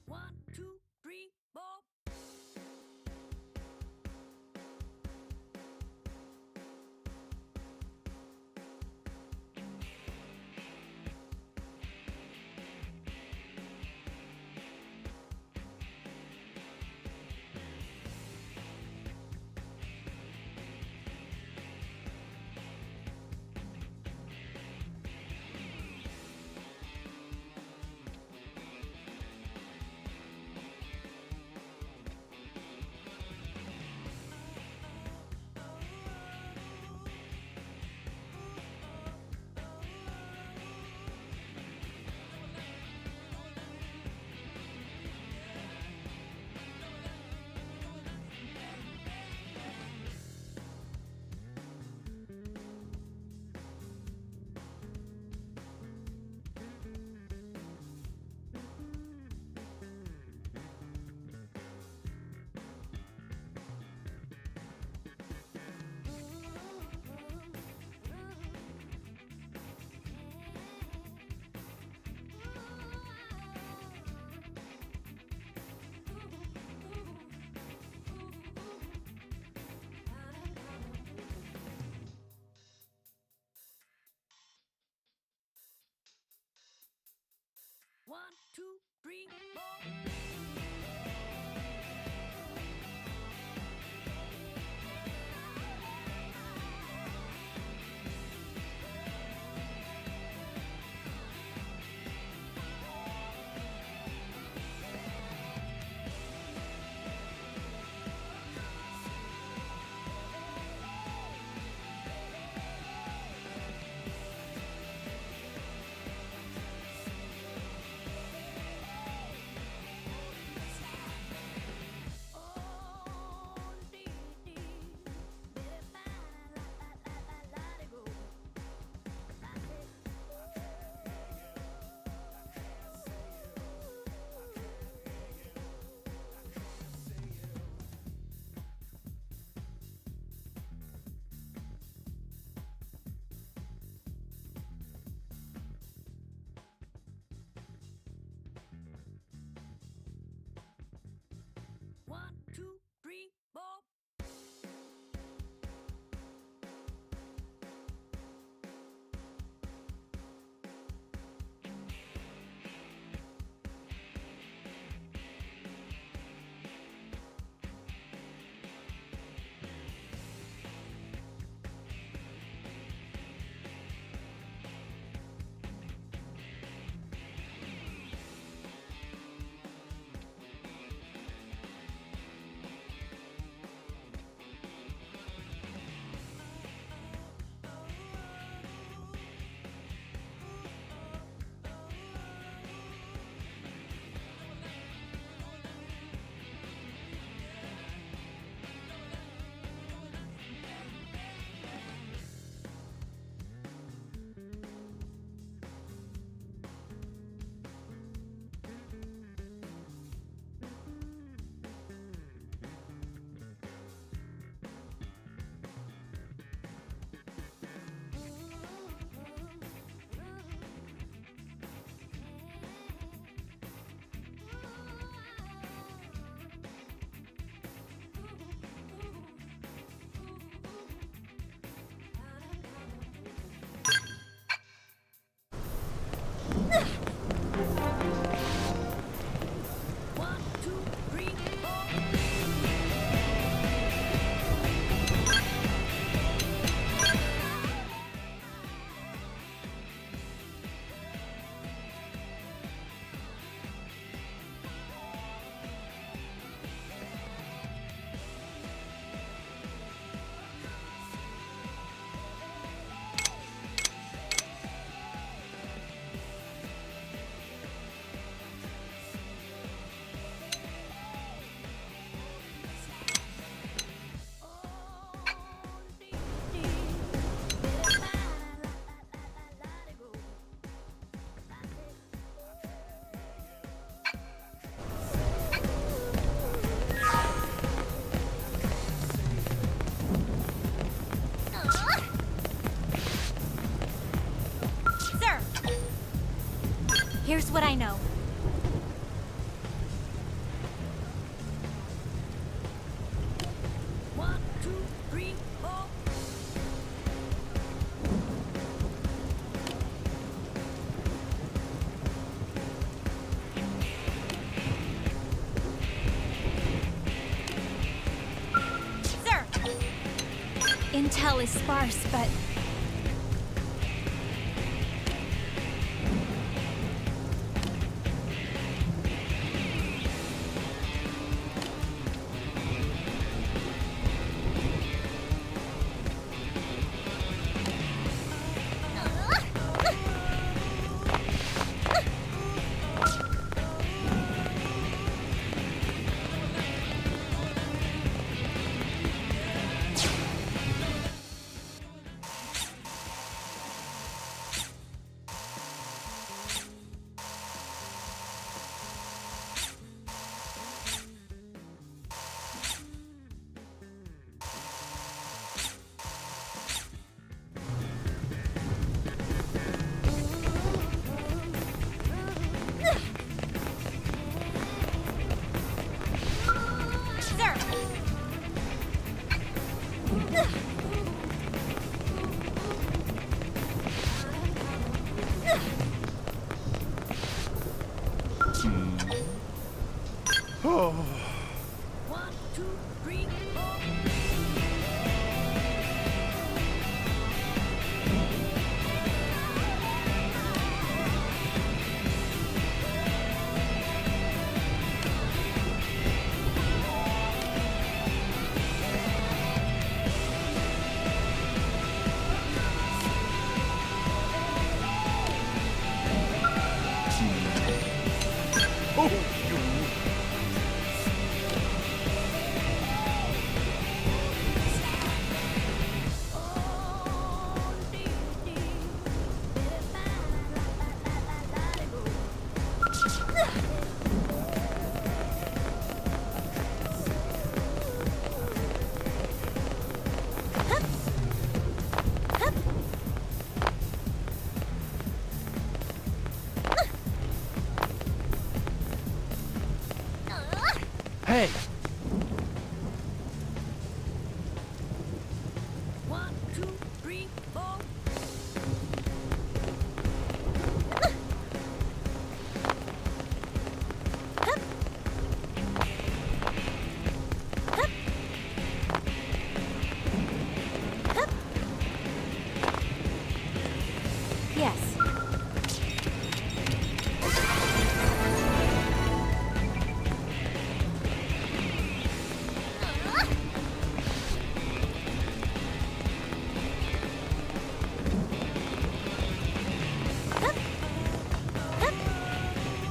One, two, three, four. One, two, three, four. Here's what I know. One, two, three, four. Sir! Intel is sparse, but... One, two, three, four. Hey! One, two, three, four. Yes.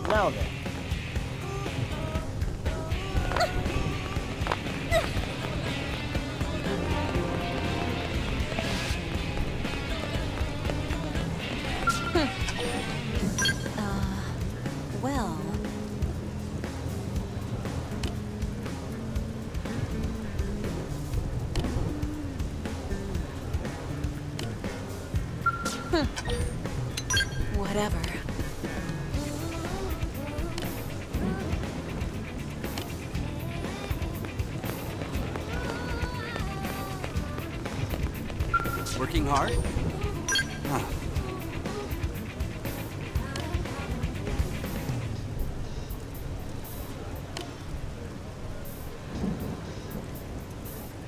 Now then. Well... Whatever. Working hard? Huh.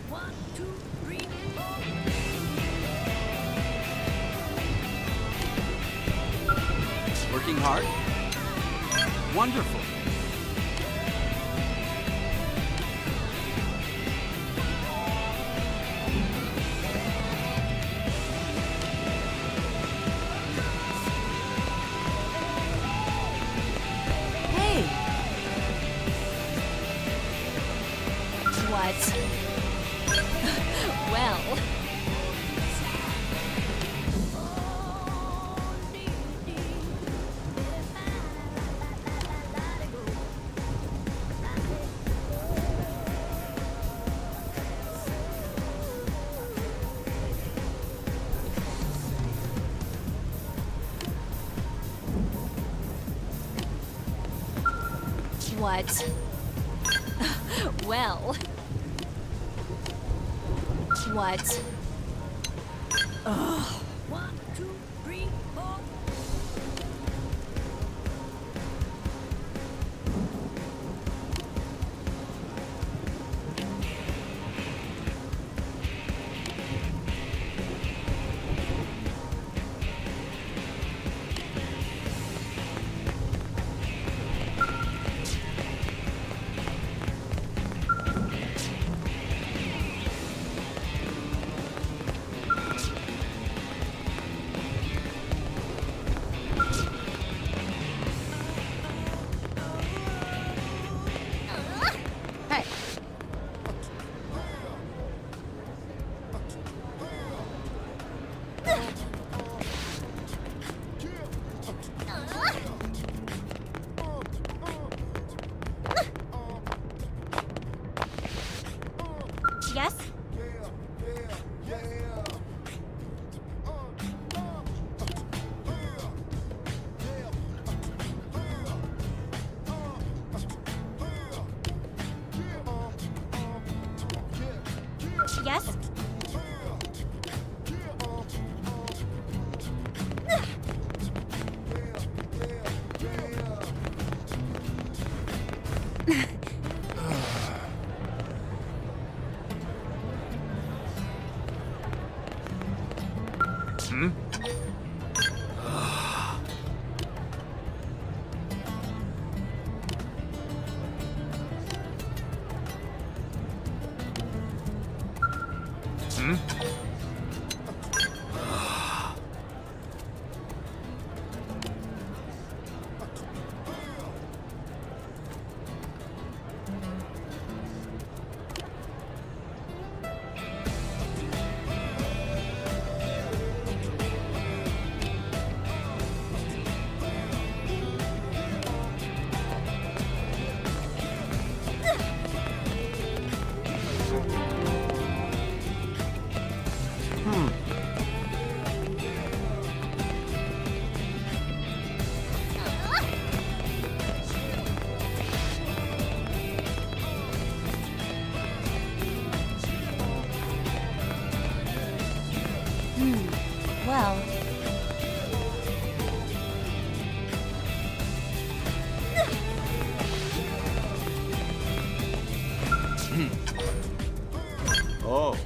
One, two, three, four. Working hard? Wonderful. Hey! What? Well... What? Well. What? Ugh. 1, 2, 3, 4. Hey. Yes? Yes? Well. Oh.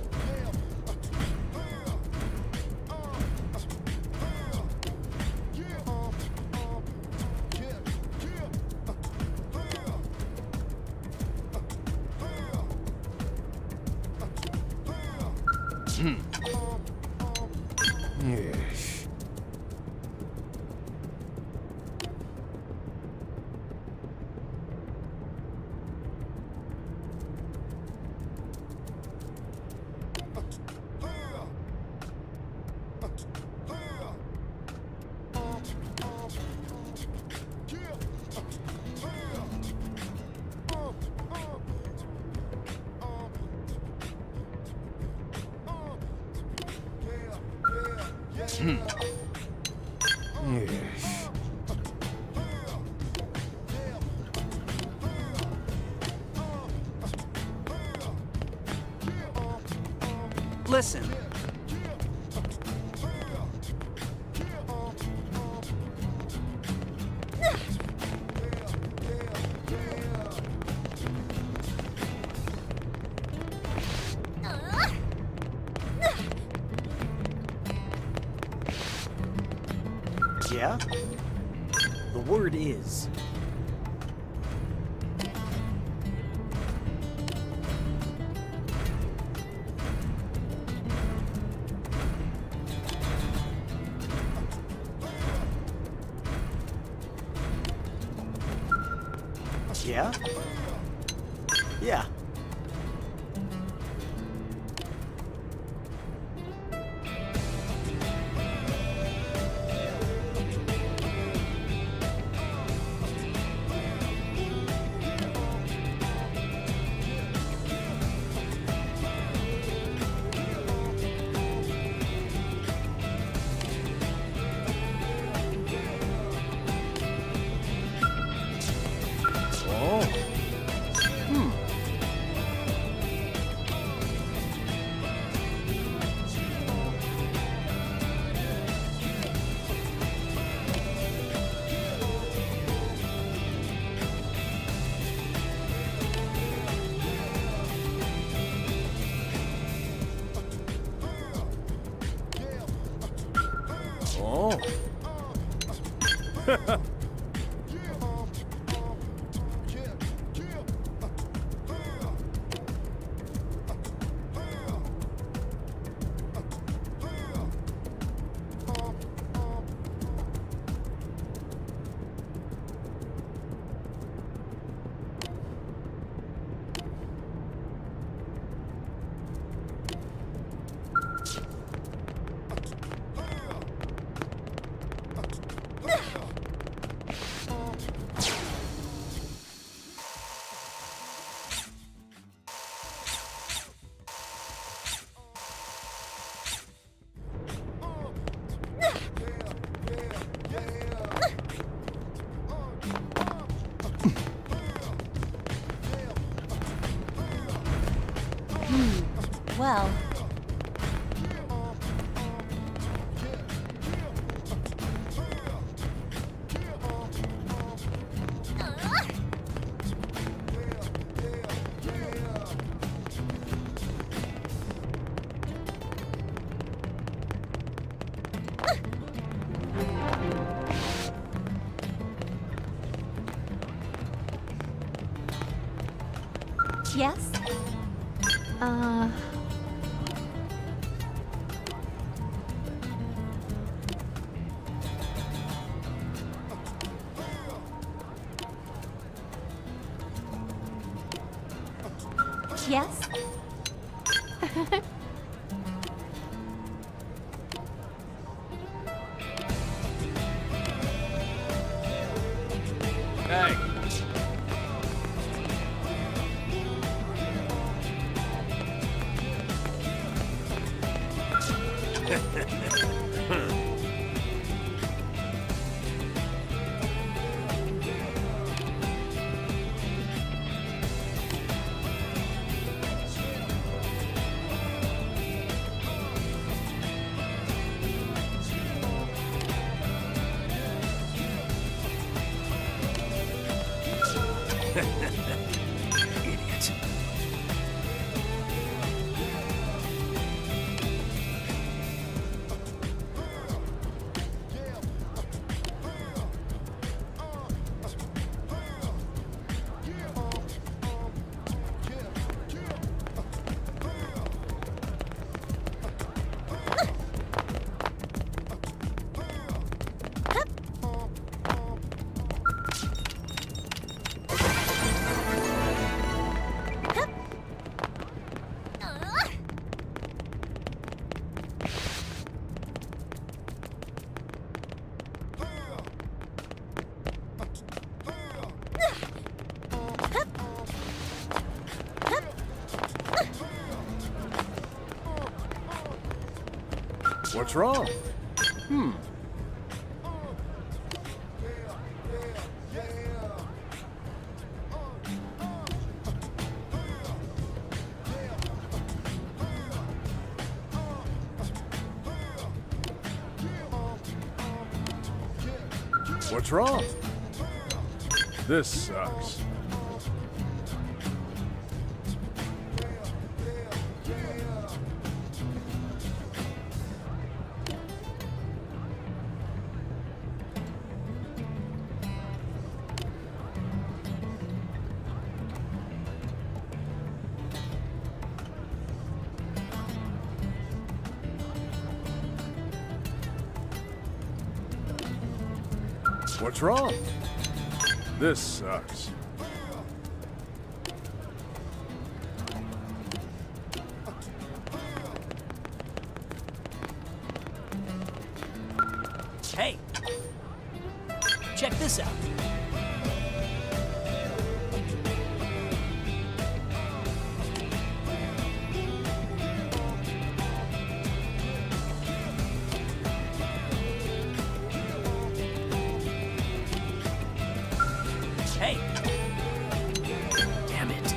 Yes. Yes. Listen. Yeah? The word is... Yeah? Yeah. Oh. Well, yes? Yes? Hey. Idiot. What's wrong? What's wrong? This sucks. What's wrong? This sucks. Hey! Check this out. Hey! Damn it.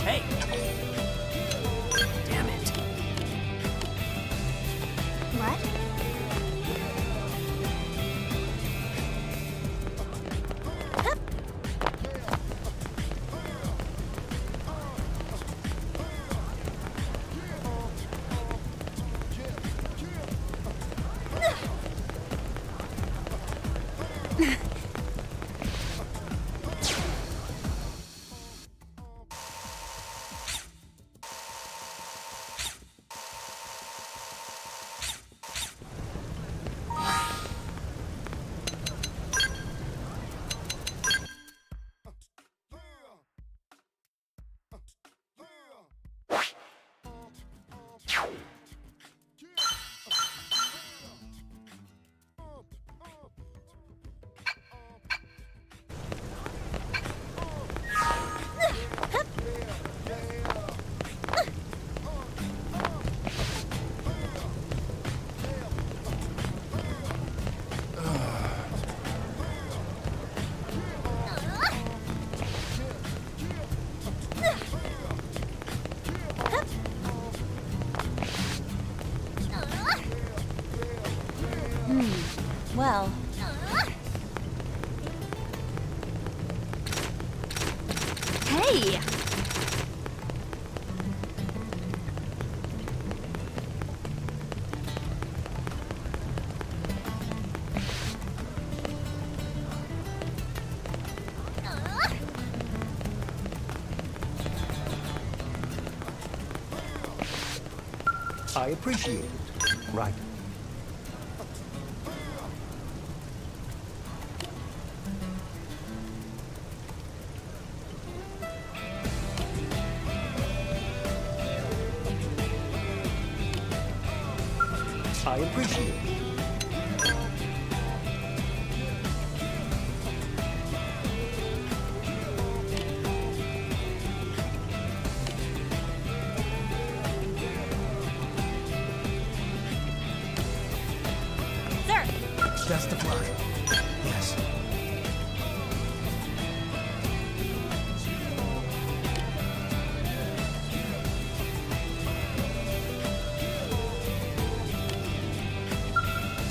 Hey! Damn it. What? Hey! I appreciate it. Right. I appreciate it. Sir! Best of luck. Yes.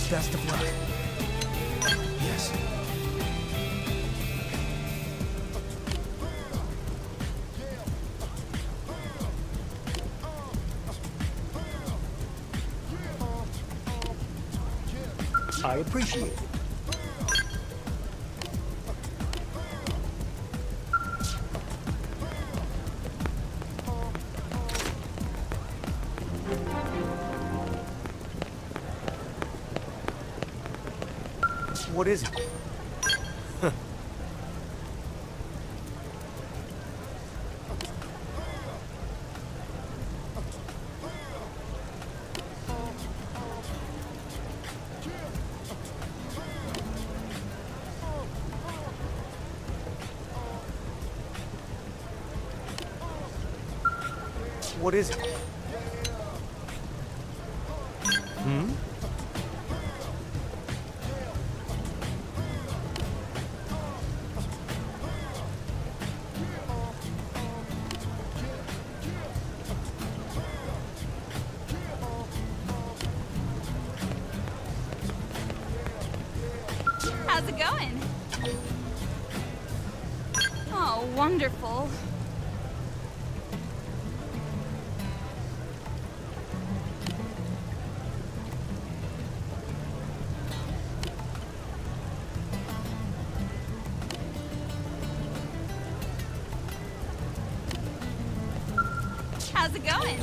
Best of luck. Yes. I appreciate it. What is it? What is it? Hmm? How's it going? Oh, wonderful. How's it going?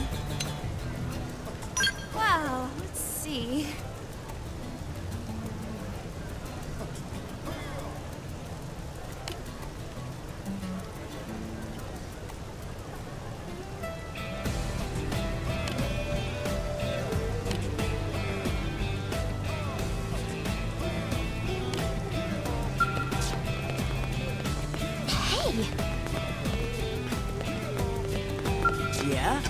Well, let's see. Hey! Yeah?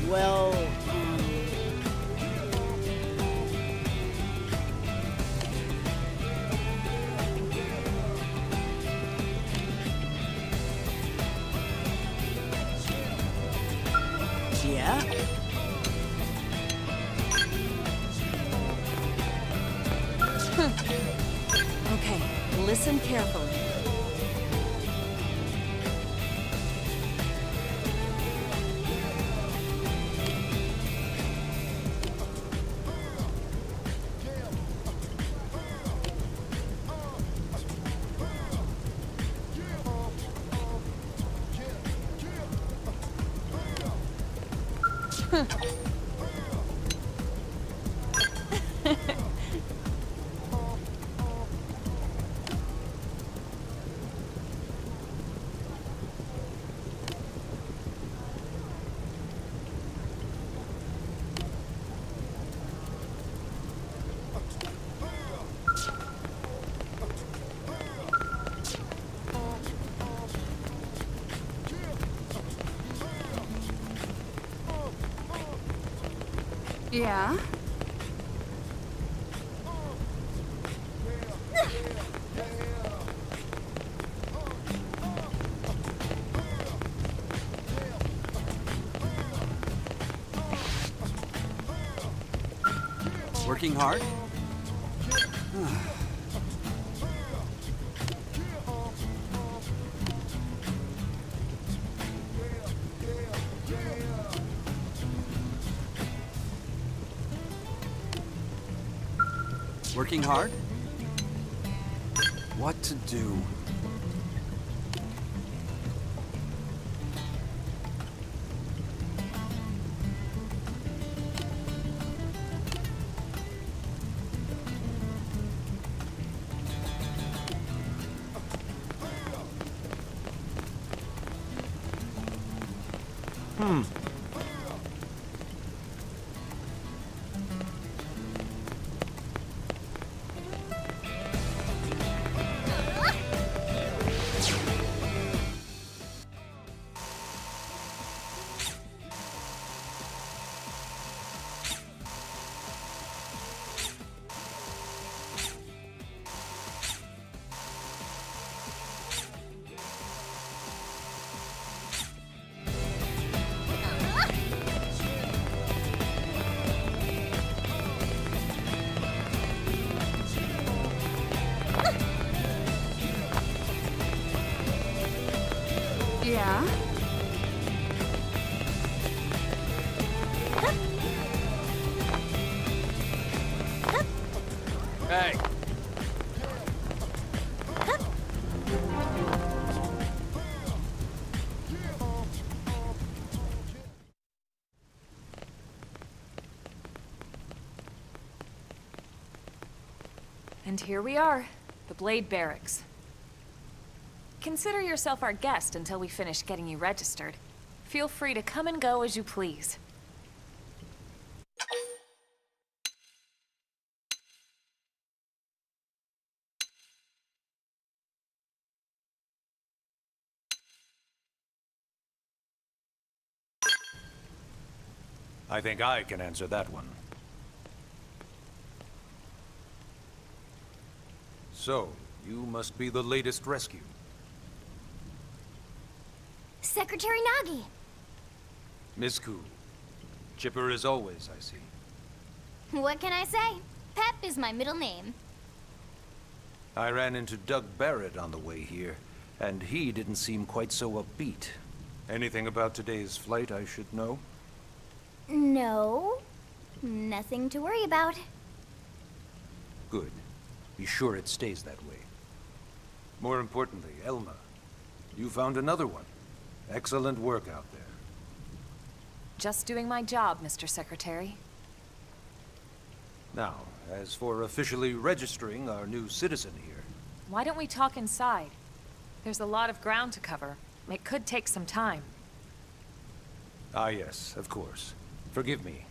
Well, yeah? Okay, listen carefully. Yeah? Working hard? Working hard? What to do? Yeah? Hey. And here we are, the Blade Barracks. Consider yourself our guest until we finish getting you registered. Feel free to come and go as you please. I think I can answer that one. So, you must be the latest rescue. Secretary Nagi! Miss Cool. Chipper as always, I see. What can I say? Pep is my middle name. I ran into Doug Barrett on the way here, and he didn't seem quite so upbeat. Anything about today's flight I should know? No. Nothing to worry about. Good. Be sure it stays that way. More importantly, Elma, you found another one. Excellent work out there. Just doing my job, Mr. Secretary. Now, as for officially registering our new citizen here... Why don't we talk inside? There's a lot of ground to cover. It could take some time. Ah yes, of course. Forgive me.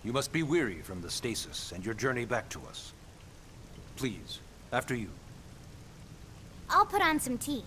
You must be weary from the stasis and your journey back to us. Please, after you. I'll put on some tea.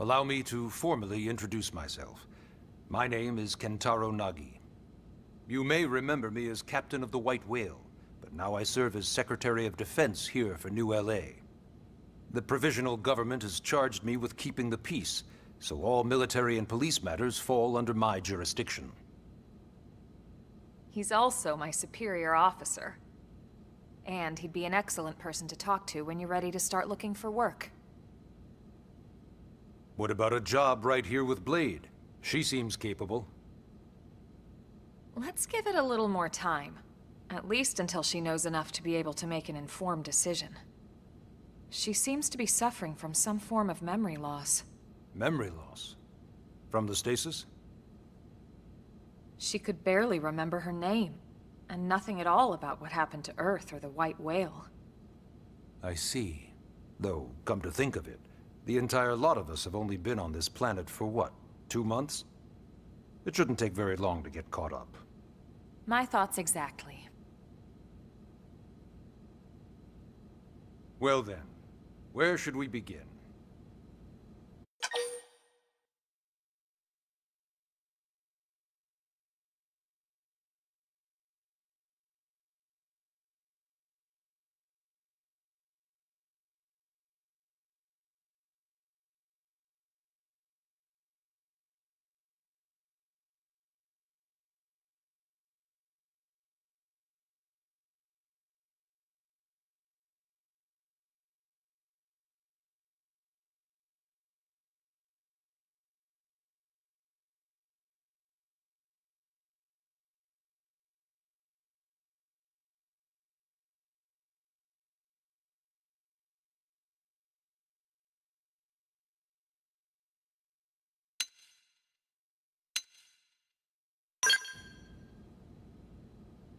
Allow me to formally introduce myself. My name is Kentaro Nagi. You may remember me as Captain of the White Whale, but now I serve as Secretary of Defense here for New LA. The provisional government has charged me with keeping the peace, so all military and police matters fall under my jurisdiction. He's also my superior officer. And he'd be an excellent person to talk to when you're ready to start looking for work. What about a job right here with Blade? She seems capable. Let's give it a little more time. At least until she knows enough to be able to make an informed decision. She seems to be suffering from some form of memory loss. Memory loss? From the stasis? She could barely remember her name, and nothing at all about what happened to Earth or the White Whale. I see. Though, come to think of it, the entire lot of us have only been on this planet for what, 2 months? It shouldn't take very long to get caught up. My thoughts exactly. Well then, where should we begin?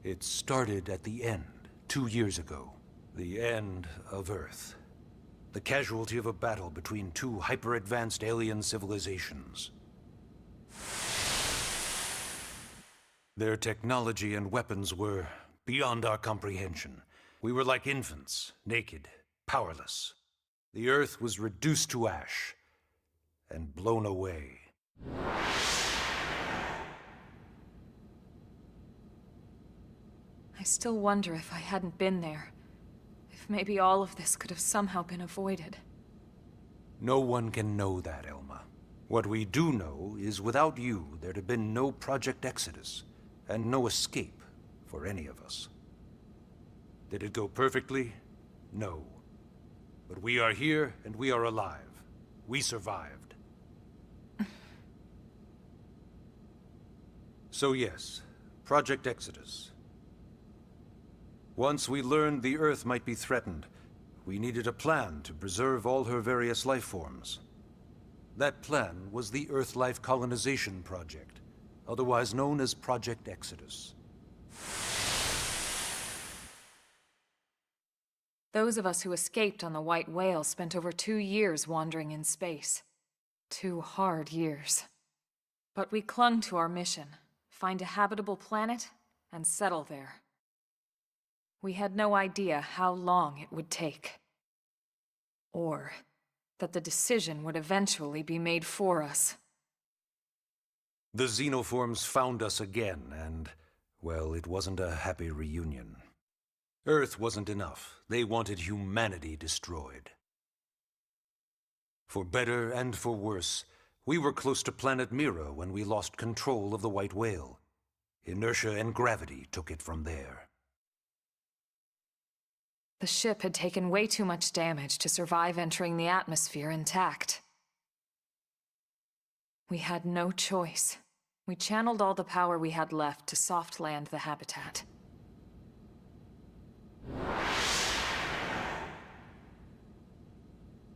It started at the end, 2 years ago. The end of Earth. The casualty of a battle between two hyper-advanced alien civilizations. Their technology and weapons were beyond our comprehension. We were like infants, naked, powerless. The Earth was reduced to ash and blown away. I still wonder if I hadn't been there. If maybe all of this could have somehow been avoided. No one can know that, Elma. What we do know is without you, there'd have been no Project Exodus, and no escape for any of us. Did it go perfectly? No. But we are here, and we are alive. We survived. So yes, Project Exodus. Once we learned the Earth might be threatened, we needed a plan to preserve all her various life forms. That plan was the Earth Life Colonization Project, otherwise known as Project Exodus. Those of us who escaped on the White Whale spent over 2 years wandering in space. 2 hard years. But we clung to our mission, find a habitable planet, and settle there. We had no idea how long it would take. Or that the decision would eventually be made for us. The xenoforms found us again, and, well, it wasn't a happy reunion. Earth wasn't enough. They wanted humanity destroyed. For better and for worse, we were close to planet Mira when we lost control of the White Whale. Inertia and gravity took it from there. The ship had taken way too much damage to survive entering the atmosphere intact. We had no choice. We channeled all the power we had left to soft land the habitat.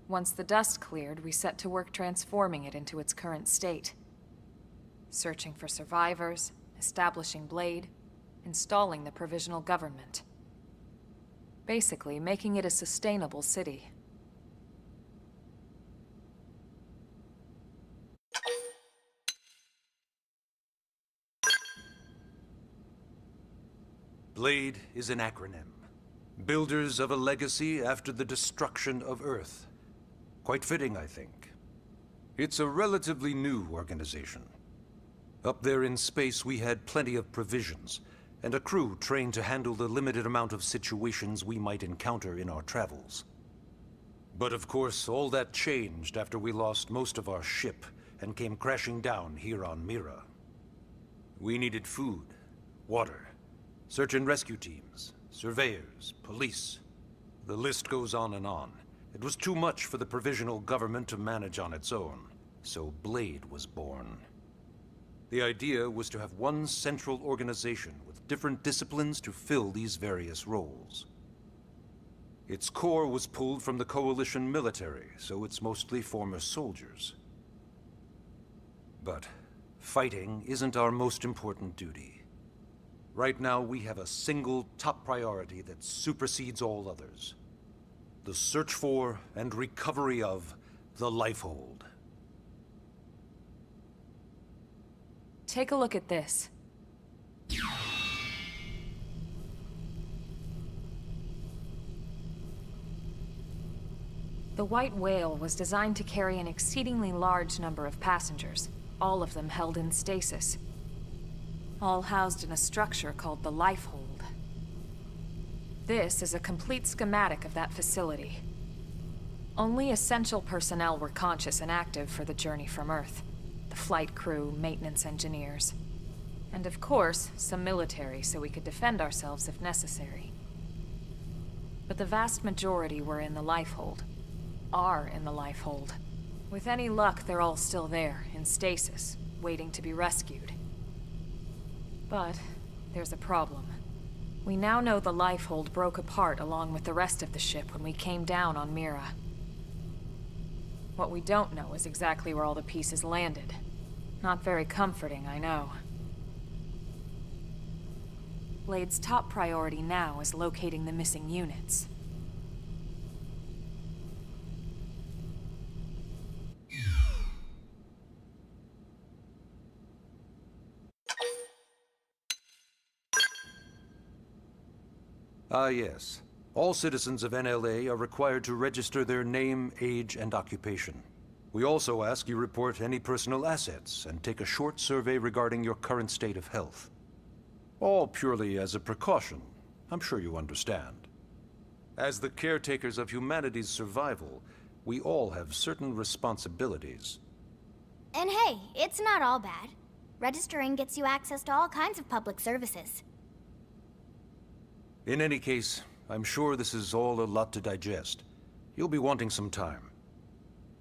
Once the dust cleared, we set to work transforming it into its current state. Searching for survivors, establishing Blade, installing the provisional government. Basically, making it a sustainable city. Blade is an acronym. Builders of a legacy after the destruction of Earth. Quite fitting, I think. It's a relatively new organization. Up there in space, we had plenty of provisions, and a crew trained to handle the limited amount of situations we might encounter in our travels. But of course, all that changed after we lost most of our ship and came crashing down here on Mira. We needed food, water, search and rescue teams, surveyors, police. The list goes on and on. It was too much for the provisional government to manage on its own, so Blade was born. The idea was to have one central organization with different disciplines to fill these various roles. Its core was pulled from the Coalition military, so it's mostly former soldiers. But fighting isn't our most important duty. Right now, we have a single top priority that supersedes all others. The search for and recovery of the Lifehold. Take a look at this. The White Whale was designed to carry an exceedingly large number of passengers, all of them held in stasis. All housed in a structure called the Lifehold. This is a complete schematic of that facility. Only essential personnel were conscious and active for the journey from Earth. The flight crew, maintenance engineers. And of course, some military so we could defend ourselves if necessary. But the vast majority were in the Lifehold. Are in the Lifehold. With any luck, they're all still there, in stasis, waiting to be rescued. But there's a problem. We now know the Lifehold broke apart along with the rest of the ship when we came down on Mira. What we don't know is exactly where all the pieces landed. Not very comforting, I know. Blade's top priority now is locating the missing units. Ah, yes. All citizens of NLA are required to register their name, age, and occupation. We also ask you report any personal assets and take a short survey regarding your current state of health. All purely as a precaution. I'm sure you understand. As the caretakers of humanity's survival, we all have certain responsibilities. And hey, it's not all bad. Registering gets you access to all kinds of public services. In any case, I'm sure this is all a lot to digest. You'll be wanting some time.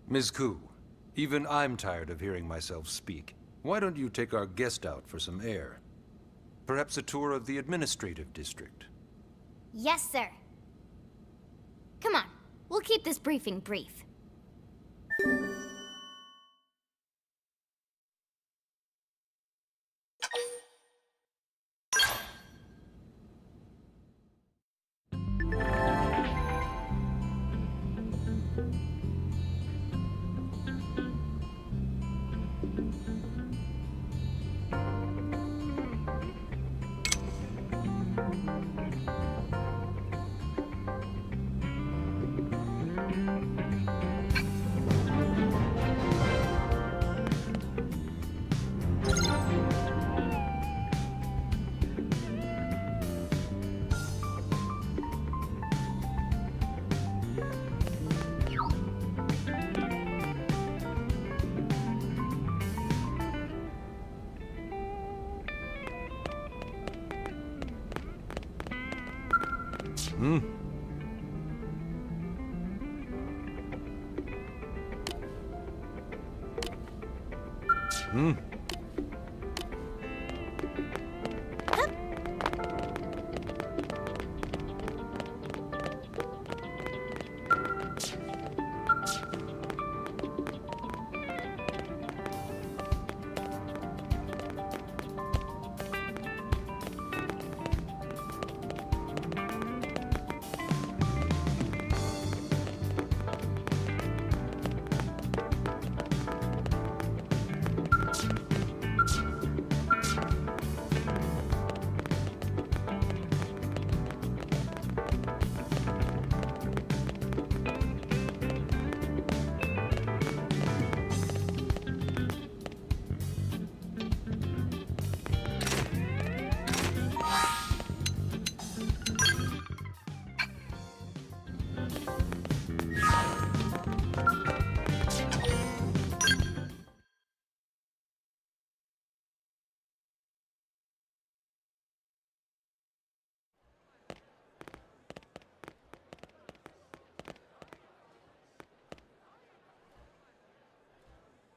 Ms. Ku, even I'm tired of hearing myself speak. Why don't you take our guest out for some air? Perhaps a tour of the administrative district. Yes, sir. Come on, we'll keep this briefing brief.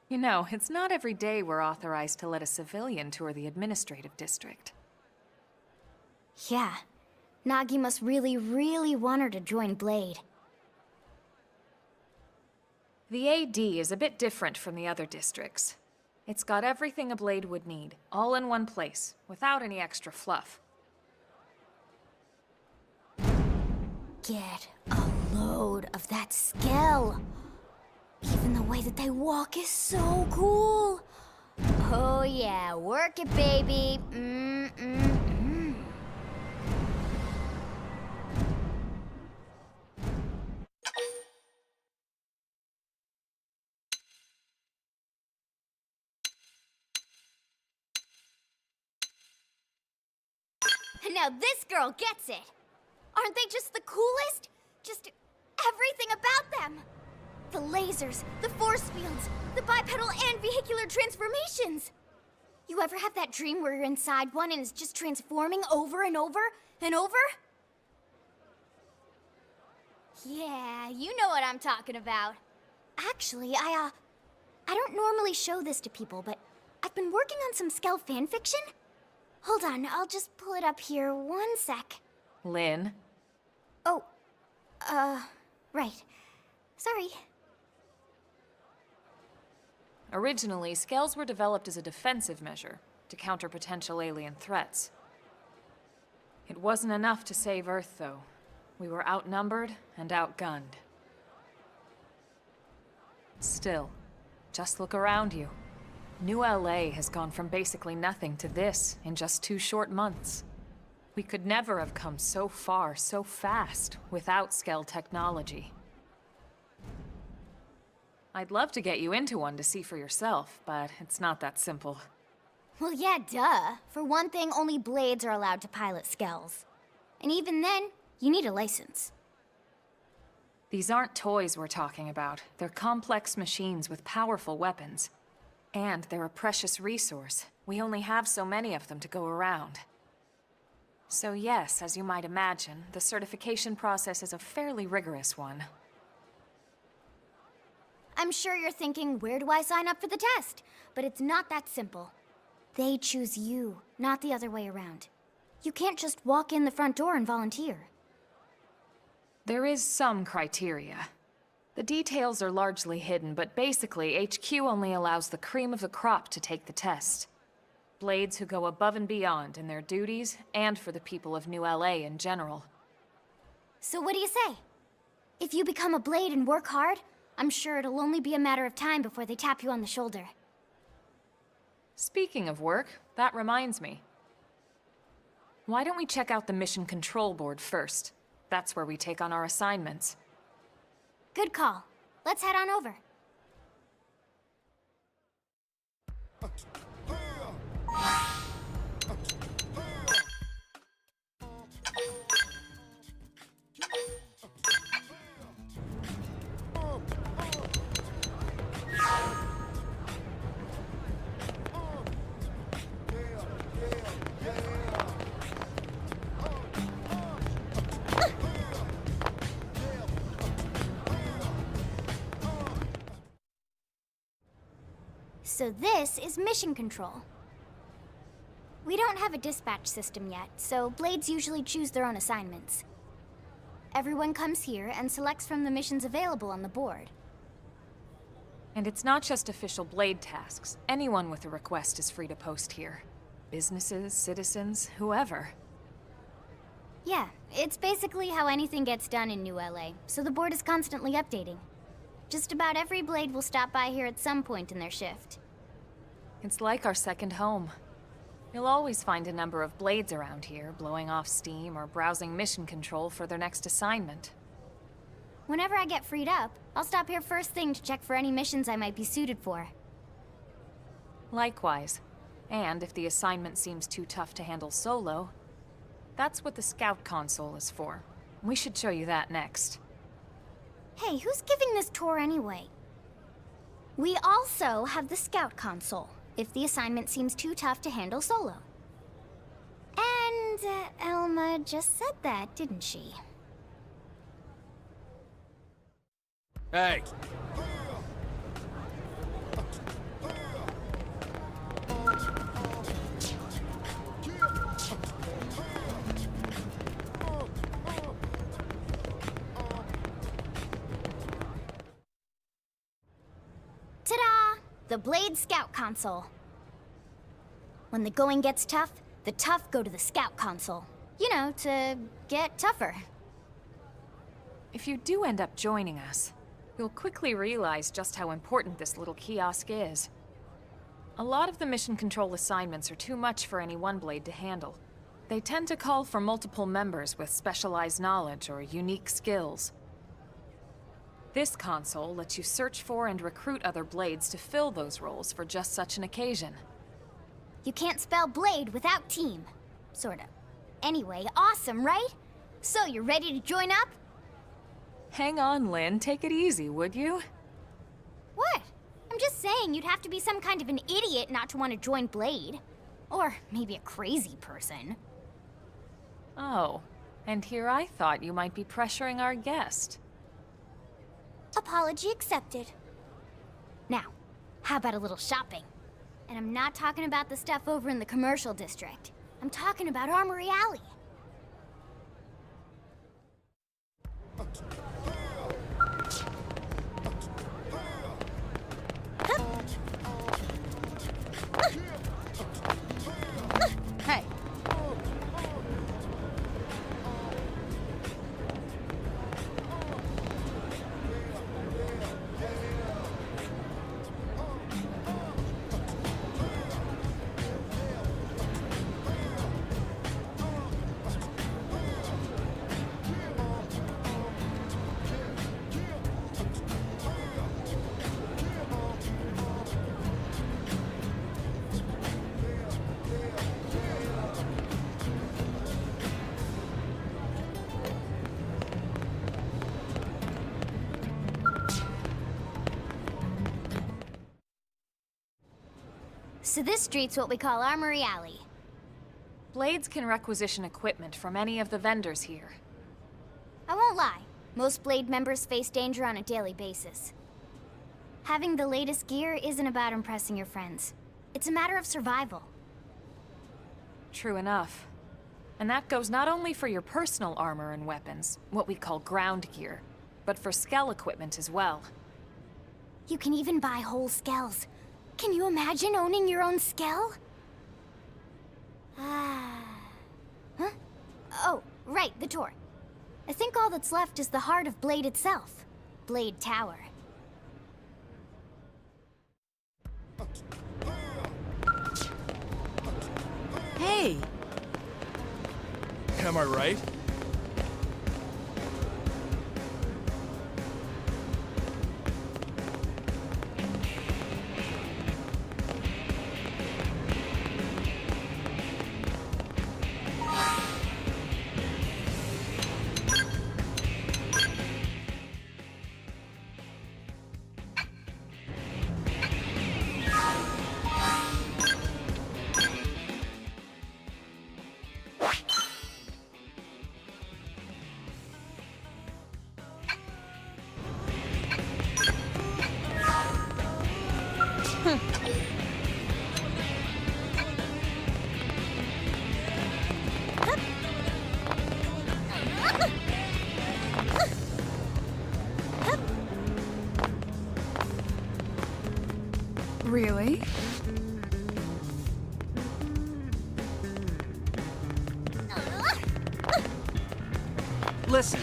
You know, it's not every day we're authorized to let a civilian tour the administrative district. Yeah. Nagi must really, really want her to join Blade. The AD is a bit different from the other districts. It's got everything a Blade would need, all in one place, without any extra fluff. Get a load of that skill. Even the way that they walk is so cool. Oh yeah, work it, baby. Now this girl gets it. Aren't they just the coolest? Just everything about them. The lasers, the force fields, the bipedal and vehicular transformations. You ever have that dream where you're inside one and it's just transforming over and over and over? Yeah, you know what I'm talking about. Actually, I don't normally show this to people, but I've been working on some Skell fanfiction. Hold on, I'll just pull it up here 1 sec. Lynn? Oh, right. Sorry. Originally, Skells were developed as a defensive measure to counter potential alien threats. It wasn't enough to save Earth, though. We were outnumbered and outgunned. Still, just look around you. New LA has gone from basically nothing to this in just 2 short months. We could never have come so far so fast without Skell technology. I'd love to get you into one to see for yourself, but it's not that simple. Well, yeah, duh. For one thing, only Blades are allowed to pilot Skells. And even then, you need a license. These aren't toys we're talking about. They're complex machines with powerful weapons. And they're a precious resource. We only have so many of them to go around. So yes, as you might imagine, the certification process is a fairly rigorous one. I'm sure you're thinking, where do I sign up for the test? But it's not that simple. They choose you, not the other way around. You can't just walk in the front door and volunteer. There is some criteria. The details are largely hidden, but basically, HQ only allows the cream of the crop to take the test. Blades who go above and beyond in their duties, and for the people of New LA in general. So what do you say? If you become a Blade and work hard, I'm sure it'll only be a matter of time before they tap you on the shoulder. Speaking of work, that reminds me. Why don't we check out the Mission Control Board first? That's where we take on our assignments. Good call. Let's head on over. So this is Mission Control. We don't have a dispatch system yet, so Blades usually choose their own assignments. Everyone comes here and selects from the missions available on the board. And it's not just official Blade tasks. Anyone with a request is free to post here. Businesses, citizens, whoever. Yeah, it's basically how anything gets done in New LA, so the board is constantly updating. Just about every Blade will stop by here at some point in their shift. It's like our second home. You'll always find a number of Blades around here, blowing off steam or browsing mission control for their next assignment. Whenever I get freed up, I'll stop here first thing to check for any missions I might be suited for. Likewise. And if the assignment seems too tough to handle solo, that's what the Scout console is for. We should show you that next. Hey, who's giving this tour anyway? We also have the Scout console, if the assignment seems too tough to handle solo. And Elma just said that, didn't she? Hey! Ta-da! The Blade Scout Console. When the going gets tough, the tough go to the Scout Console. You know, to get tougher. If you do end up joining us, you'll quickly realize just how important this little kiosk is. A lot of the mission control assignments are too much for any one Blade to handle. They tend to call for multiple members with specialized knowledge or unique skills. This console lets you search for and recruit other Blades to fill those roles for just such an occasion. You can't spell Blade without team. Sorta. Anyway, awesome, right? So, you ready to join up? Hang on, Lynn. Take it easy, would you? What? I'm just saying you'd have to be some kind of an idiot not to want to join Blade. Or maybe a crazy person. Oh, and here I thought you might be pressuring our guest. Apology accepted. Now, how about a little shopping? And I'm not talking about the stuff over in the commercial district. I'm talking about Armory Alley. Hey. So this street's what we call Armory Alley. Blades can requisition equipment from any of the vendors here. I won't lie, most Blade members face danger on a daily basis. Having the latest gear isn't about impressing your friends. It's a matter of survival. True enough. And that goes not only for your personal armor and weapons, what we call ground gear, but for skell equipment as well. You can even buy whole skells. Can you imagine owning your own skell? Huh? Oh, right, the tour. I think all that's left is the heart of Blade itself. Blade Tower. Hey! Am I right? Really? Listen.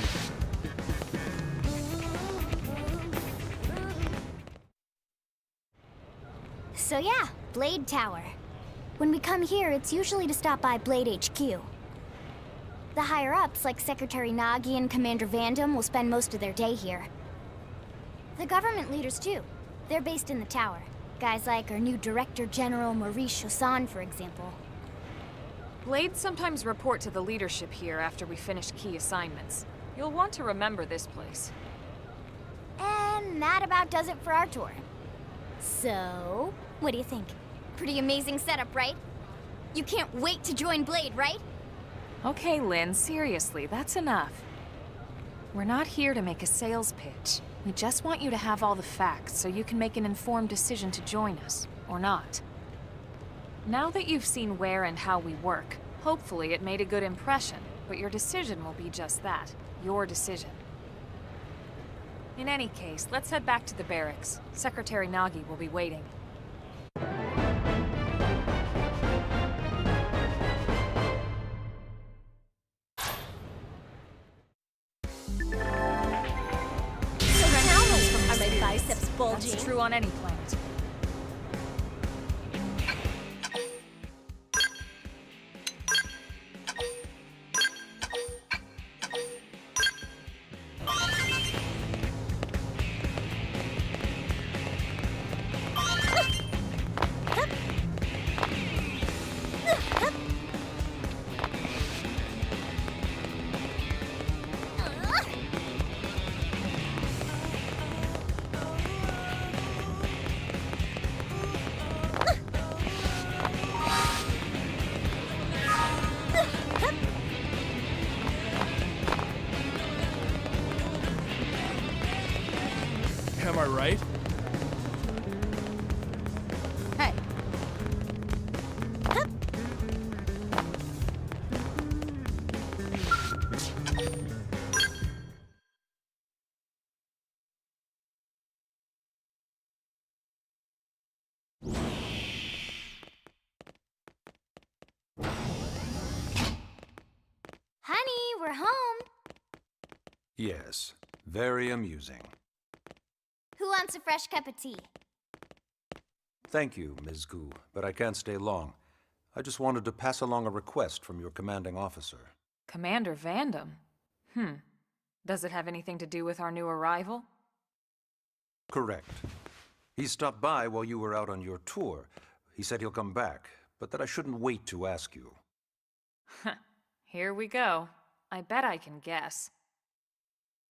So yeah, Blade Tower. When we come here, it's usually to stop by Blade HQ. The higher-ups, like Secretary Nagi and Commander Vandam, will spend most of their day here. The government leaders, too. They're based in the tower. Guys like our new Director General Maurice Chassan, for example. Blades sometimes report to the leadership here after we finish key assignments. You'll want to remember this place. And that about does it for our tour. So, what do you think? Pretty amazing setup, right? You can't wait to join Blade, right? Okay, Lynn, seriously, that's enough. We're not here to make a sales pitch. We just want you to have all the facts so you can make an informed decision to join us, or not. Now that you've seen where and how we work, hopefully it made a good impression, but your decision will be just that, your decision. In any case, let's head back to the barracks. Secretary Nagi will be waiting. So tell me, are my biceps bulging? That's true on any planet. Am I right? Hey. Honey, we're home. Yes, very amusing. Who wants a fresh cup of tea? Thank you, Ms. Gu, but I can't stay long. I just wanted to pass along a request from your commanding officer. Commander Vandam? Does it have anything to do with our new arrival? Correct. He stopped by while you were out on your tour. He said he'll come back, but that I shouldn't wait to ask you. Here we go. I bet I can guess.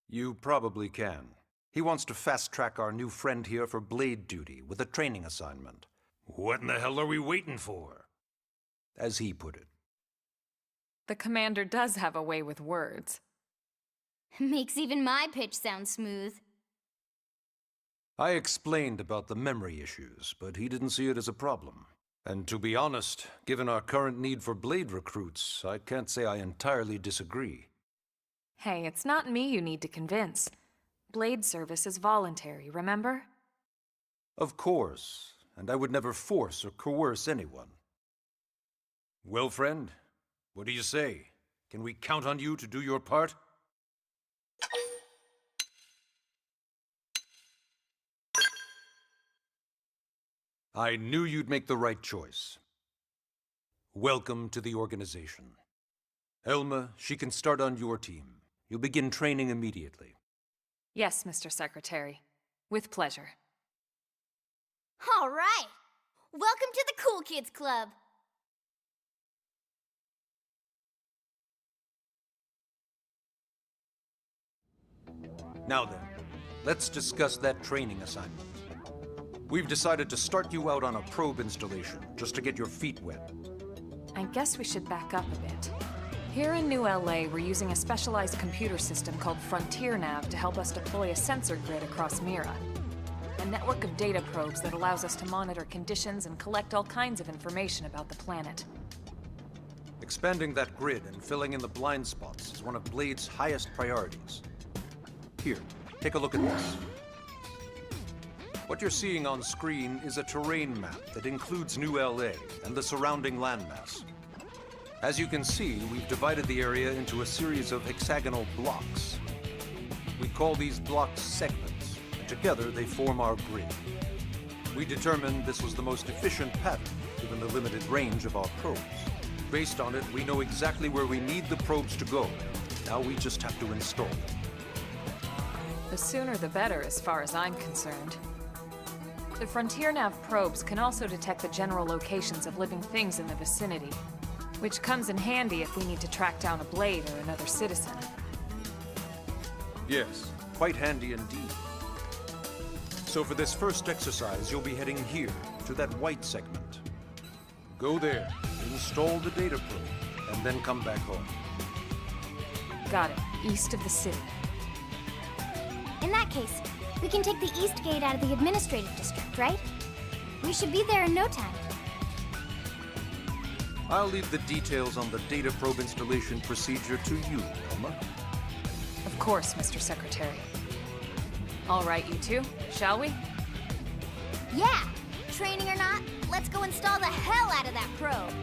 You probably can. He wants to fast-track our new friend here for blade duty with a training assignment. What in the hell are we waiting for? As he put it. The commander does have a way with words. Makes even my pitch sound smooth. I explained about the memory issues, but he didn't see it as a problem. And to be honest, given our current need for blade recruits, I can't say I entirely disagree. Hey, it's not me you need to convince. Blade service is voluntary, remember? Of course, and I would never force or coerce anyone. Well, friend, what do you say? Can we count on you to do your part? I knew you'd make the right choice. Welcome to the organization. Elma, she can start on your team. You'll begin training immediately. Yes, Mr. Secretary. With pleasure. All right. Welcome to the Cool Kids Club. Now then, let's discuss that training assignment. We've decided to start you out on a probe installation, just to get your feet wet. I guess we should back up a bit. Here in New LA, we're using a specialized computer system called Frontier Nav to help us deploy a sensor grid across Mira. A network of data probes that allows us to monitor conditions and collect all kinds of information about the planet. Expanding that grid and filling in the blind spots is one of Blade's highest priorities. Here, take a look at this. What you're seeing on screen is a terrain map that includes New LA and the surrounding landmass. As you can see, we've divided the area into a series of hexagonal blocks. We call these blocks segments, and together they form our grid. We determined this was the most efficient pattern, given the limited range of our probes. Based on it, we know exactly where we need the probes to go. Now we just have to install them. The sooner the better, as far as I'm concerned. The Frontier Nav probes can also detect the general locations of living things in the vicinity, which comes in handy if we need to track down a blade or another citizen. Yes, quite handy indeed. So for this first exercise, you'll be heading here, to that white segment. Go there, install the data probe, and then come back home. Got it. East of the city. In that case, we can take the East Gate out of the administrative district, right? We should be there in no time. I'll leave the details on the data probe installation procedure to you, Elma. Of course, Mr. Secretary. All right, you two, shall we? Yeah! Training or not, let's go install the hell out of that probe!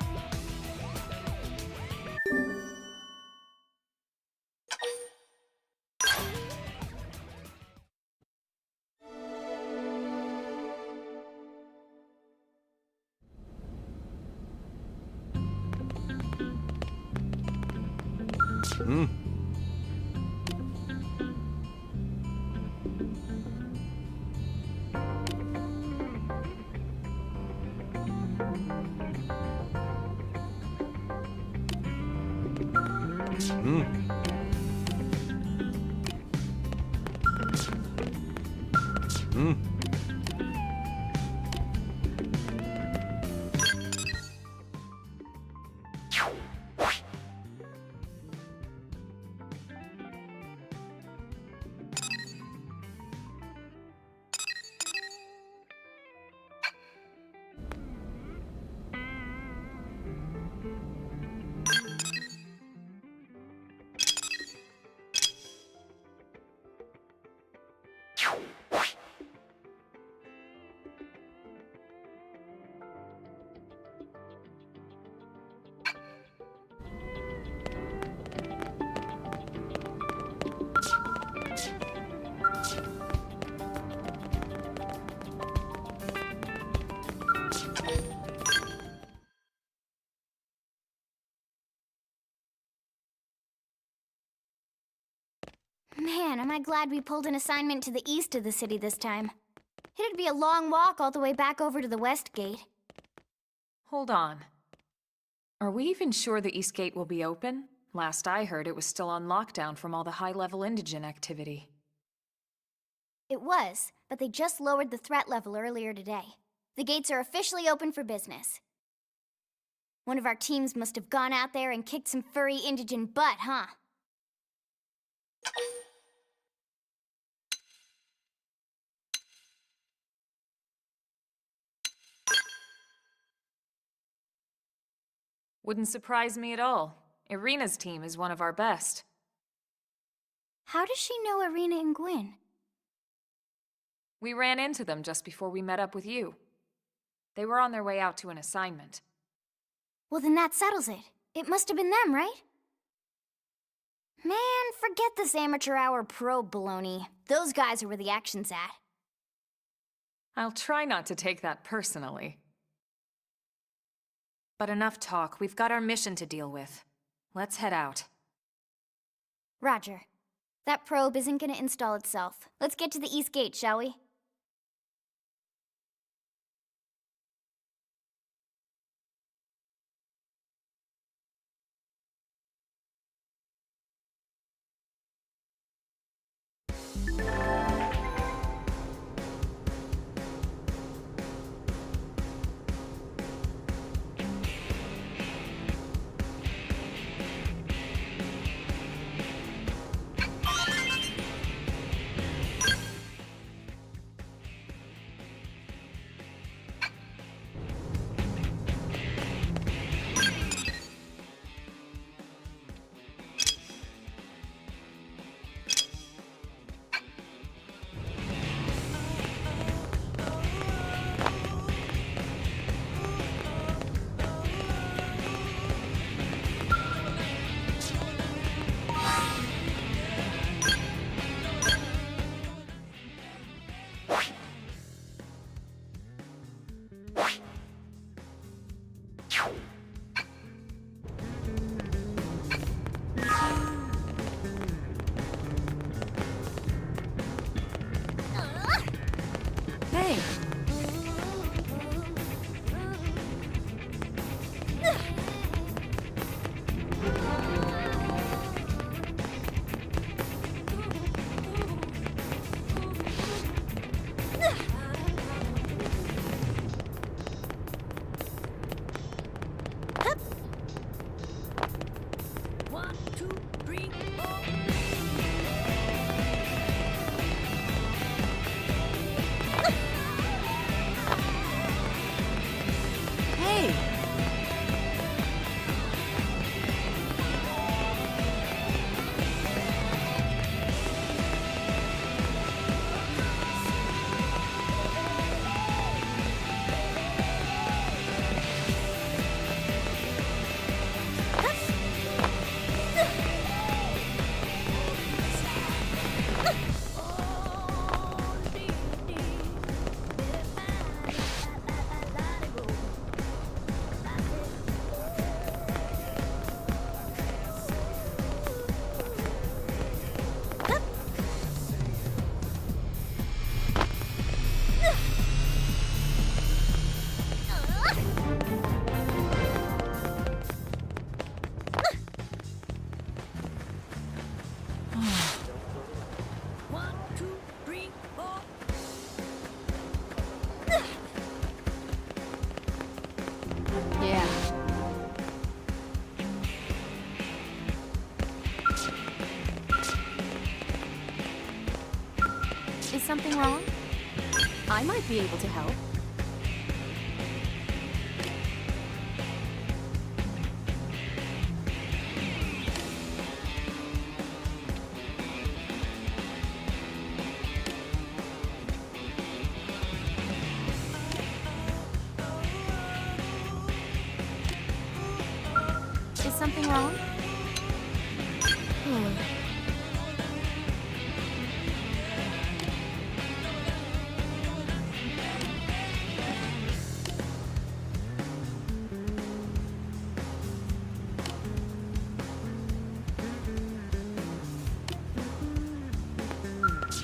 Man, am I glad we pulled an assignment to the east of the city this time. It'd be a long walk all the way back over to the west gate. Hold on. Are we even sure the East Gate will be open? Last I heard, it was still on lockdown from all the high-level indigent activity. It was, but they just lowered the threat level earlier today. The gates are officially open for business. One of our teams must have gone out there and kicked some furry indigent butt, huh? Wouldn't surprise me at all. Irina's team is one of our best. How does she know Irina and Gwyn? We ran into them just before we met up with you. They were on their way out to an assignment. Well, then that settles it. It must have been them, right? Man, forget this amateur hour probe baloney. Those guys are where the action's at. I'll try not to take that personally. But enough talk. We've got our mission to deal with. Let's head out. Roger. That probe isn't gonna install itself. Let's get to the East Gate, shall we? Is something wrong? I might be able to help. Is something wrong?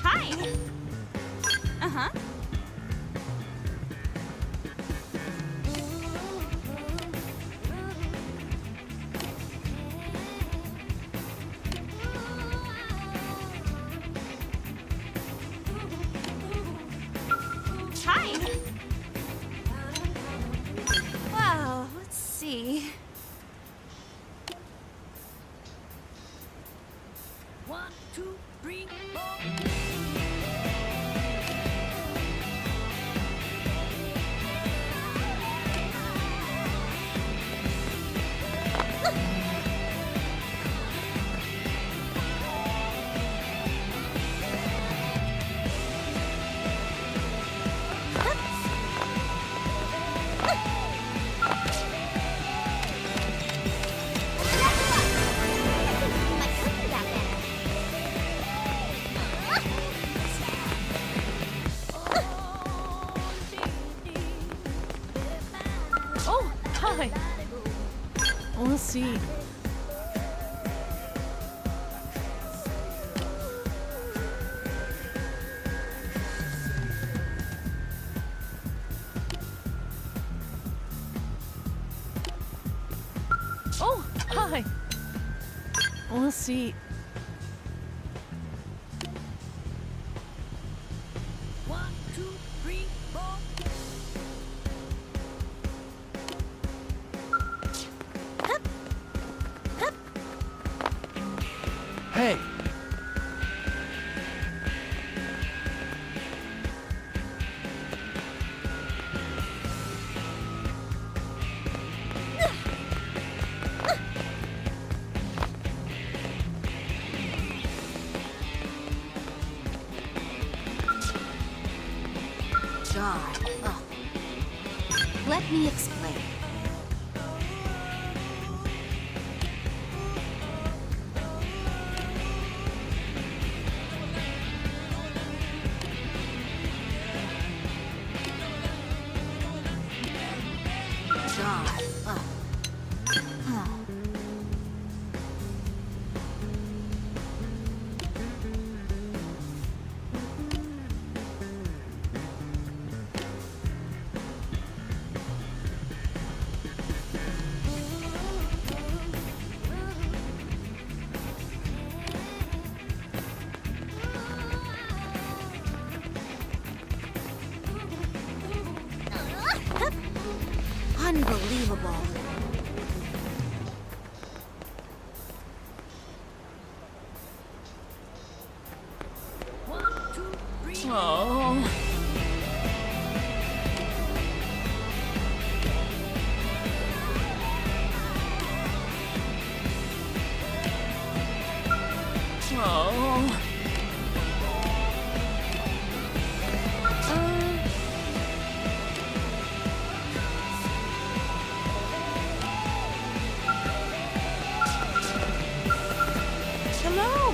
Hi! Uh-huh. Hi! Wow, let's see. 1, 2, 3, 4. Oh, hi. We'll see. Oh, hi. We'll see. 1, 2, 3, 4. Hey! God. Ugh. Let me explain. God. Ugh. Huh. Unbelievable. Oh. Oh. Hello.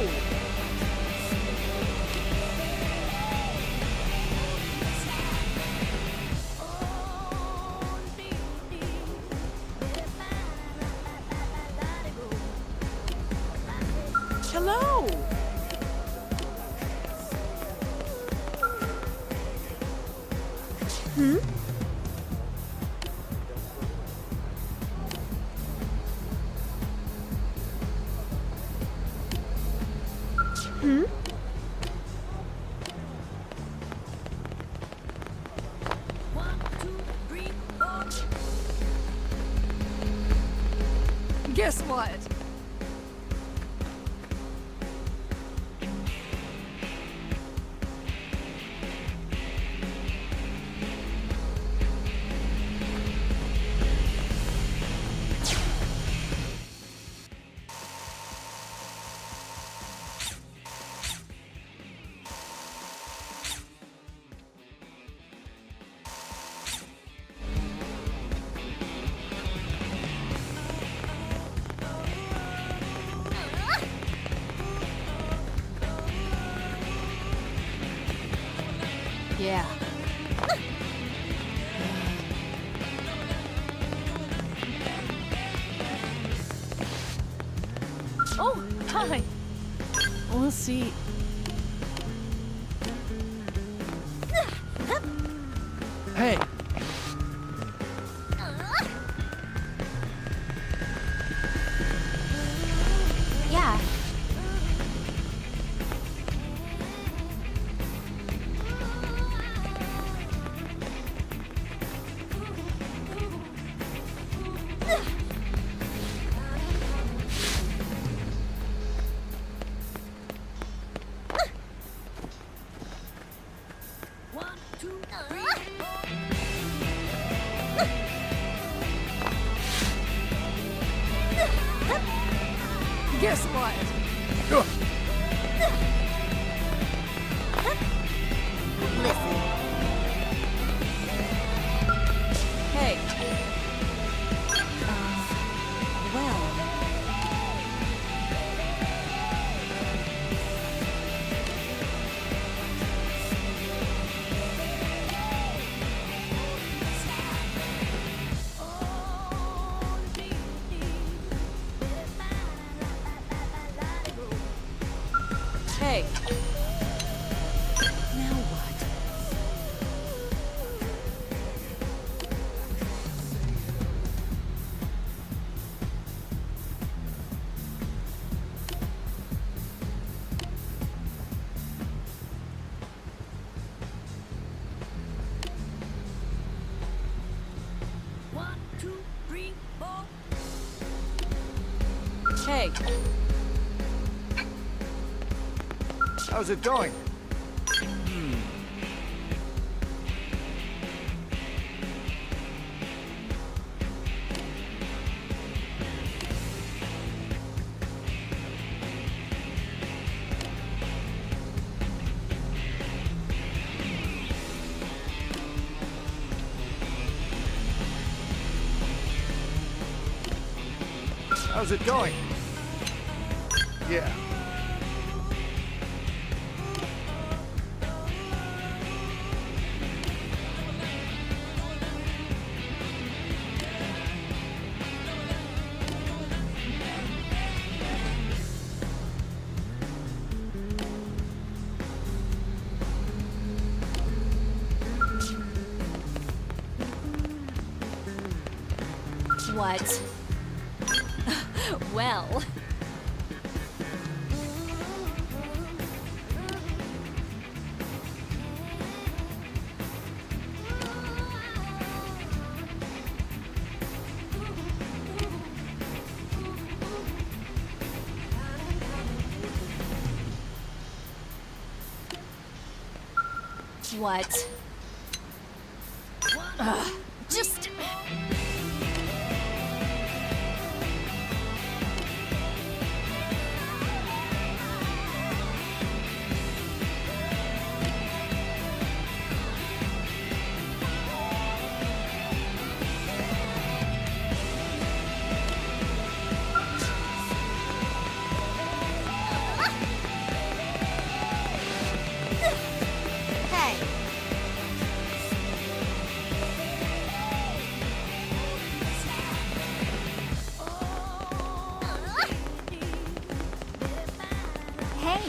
Hello. Hmm? Hmm? Guess what? Yeah. Oh, hi. We'll see. Hey, Yeah. Guess what? Listen. Hey. Well. Hey. Now what? Hey. how's it going? How's it going? Yeah. What? Well. What? Just... Hey. Hey.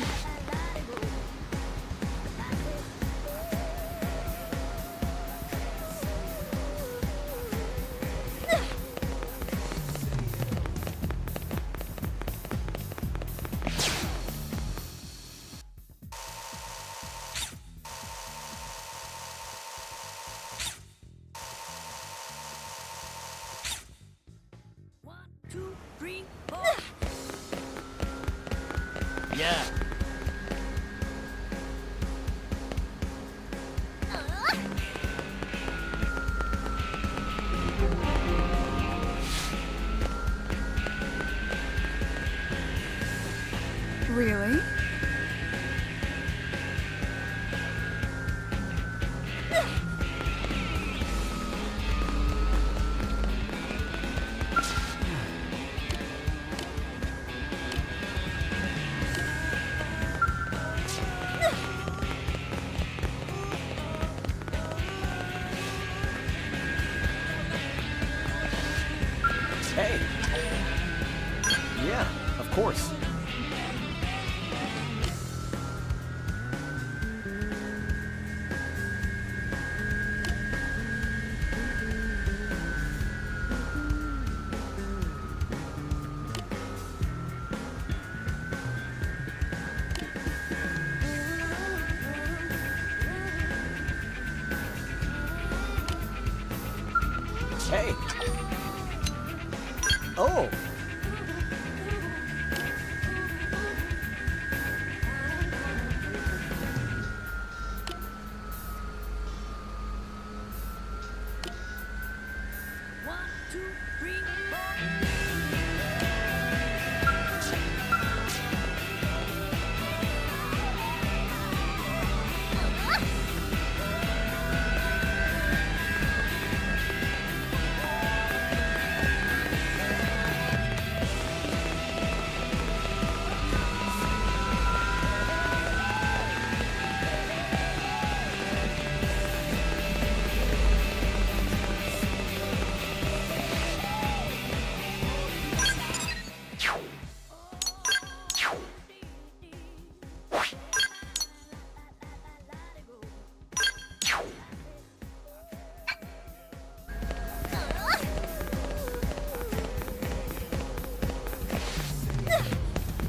Oh!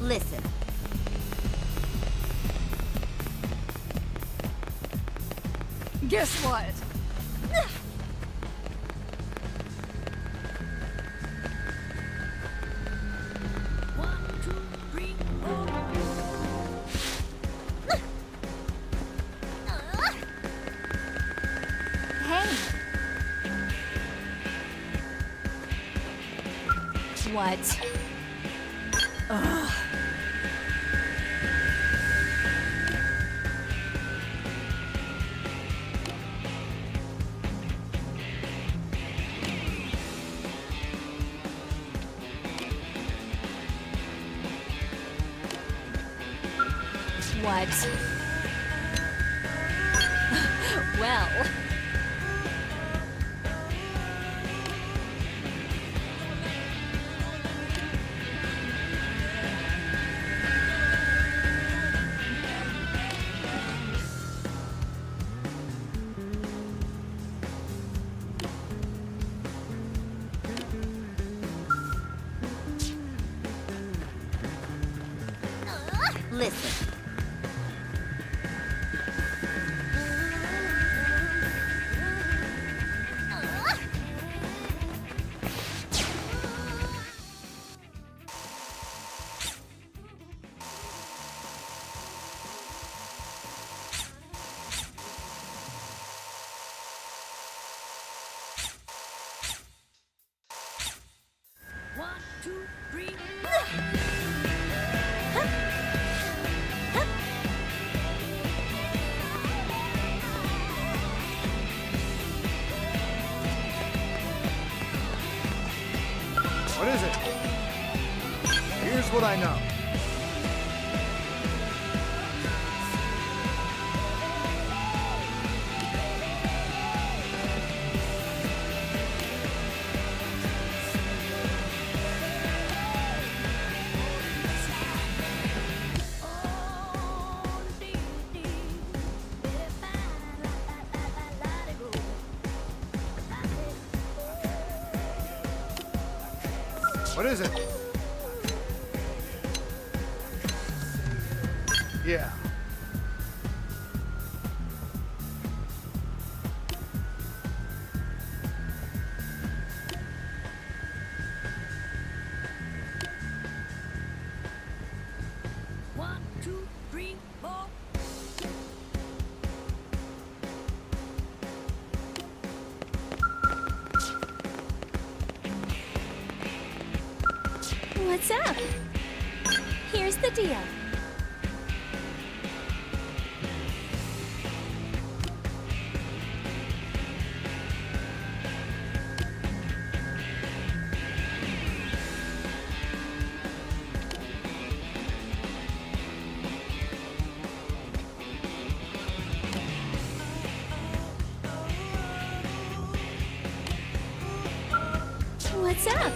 Listen. Guess what? Hey. What? Ugh. What? Well. Listen. What is it? Here's what I know. What is it? Yeah. What's up? Here's the deal. What's up?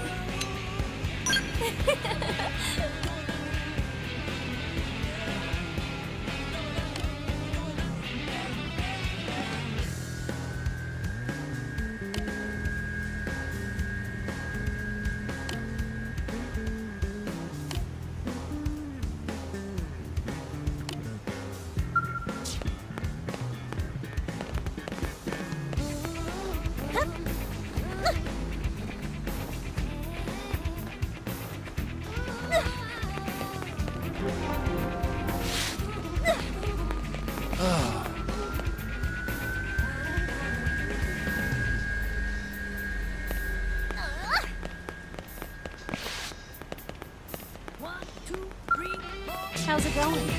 How's it going?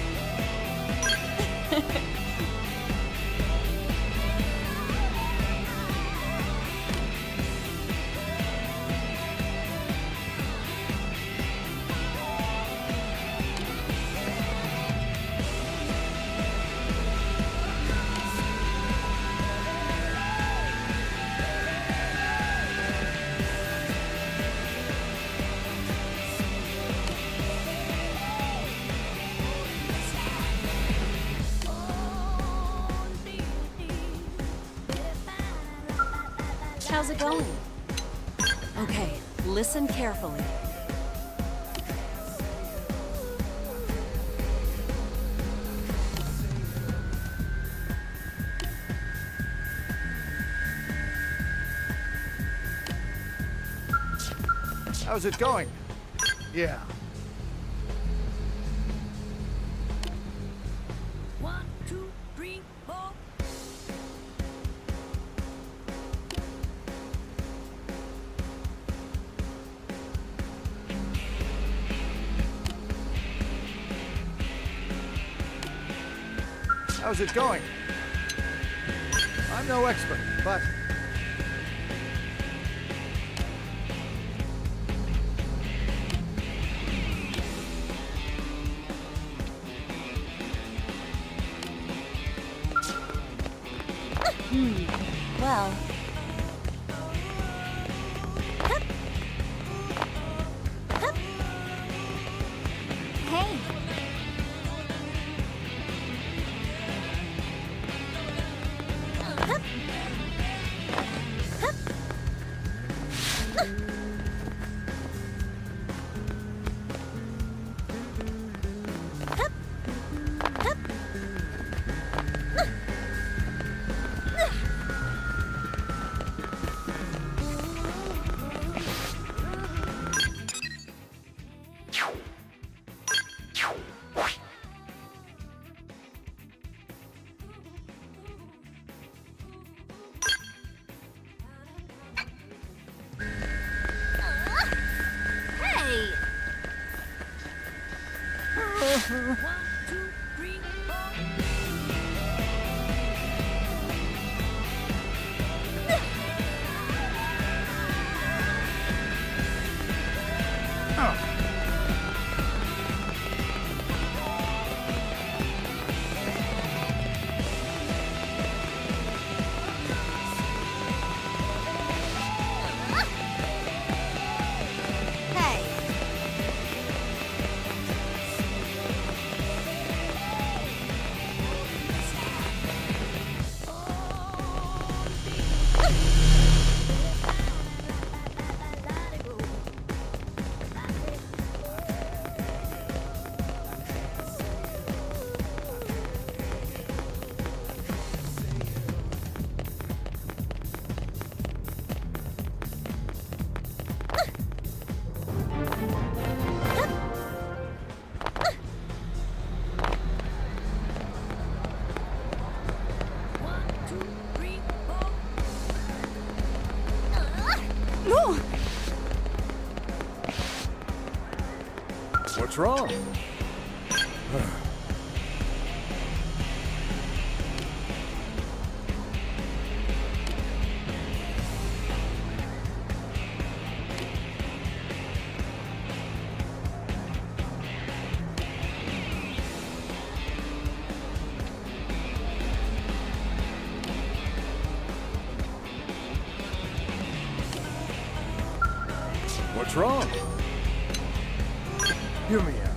How's it going? Okay, listen carefully. How's it going? Yeah. One, two, three, four. How's it going? I'm no expert, but... Well... Hey! Hey! One, two, three, Hey! No! What's wrong? What's wrong? Hear me out.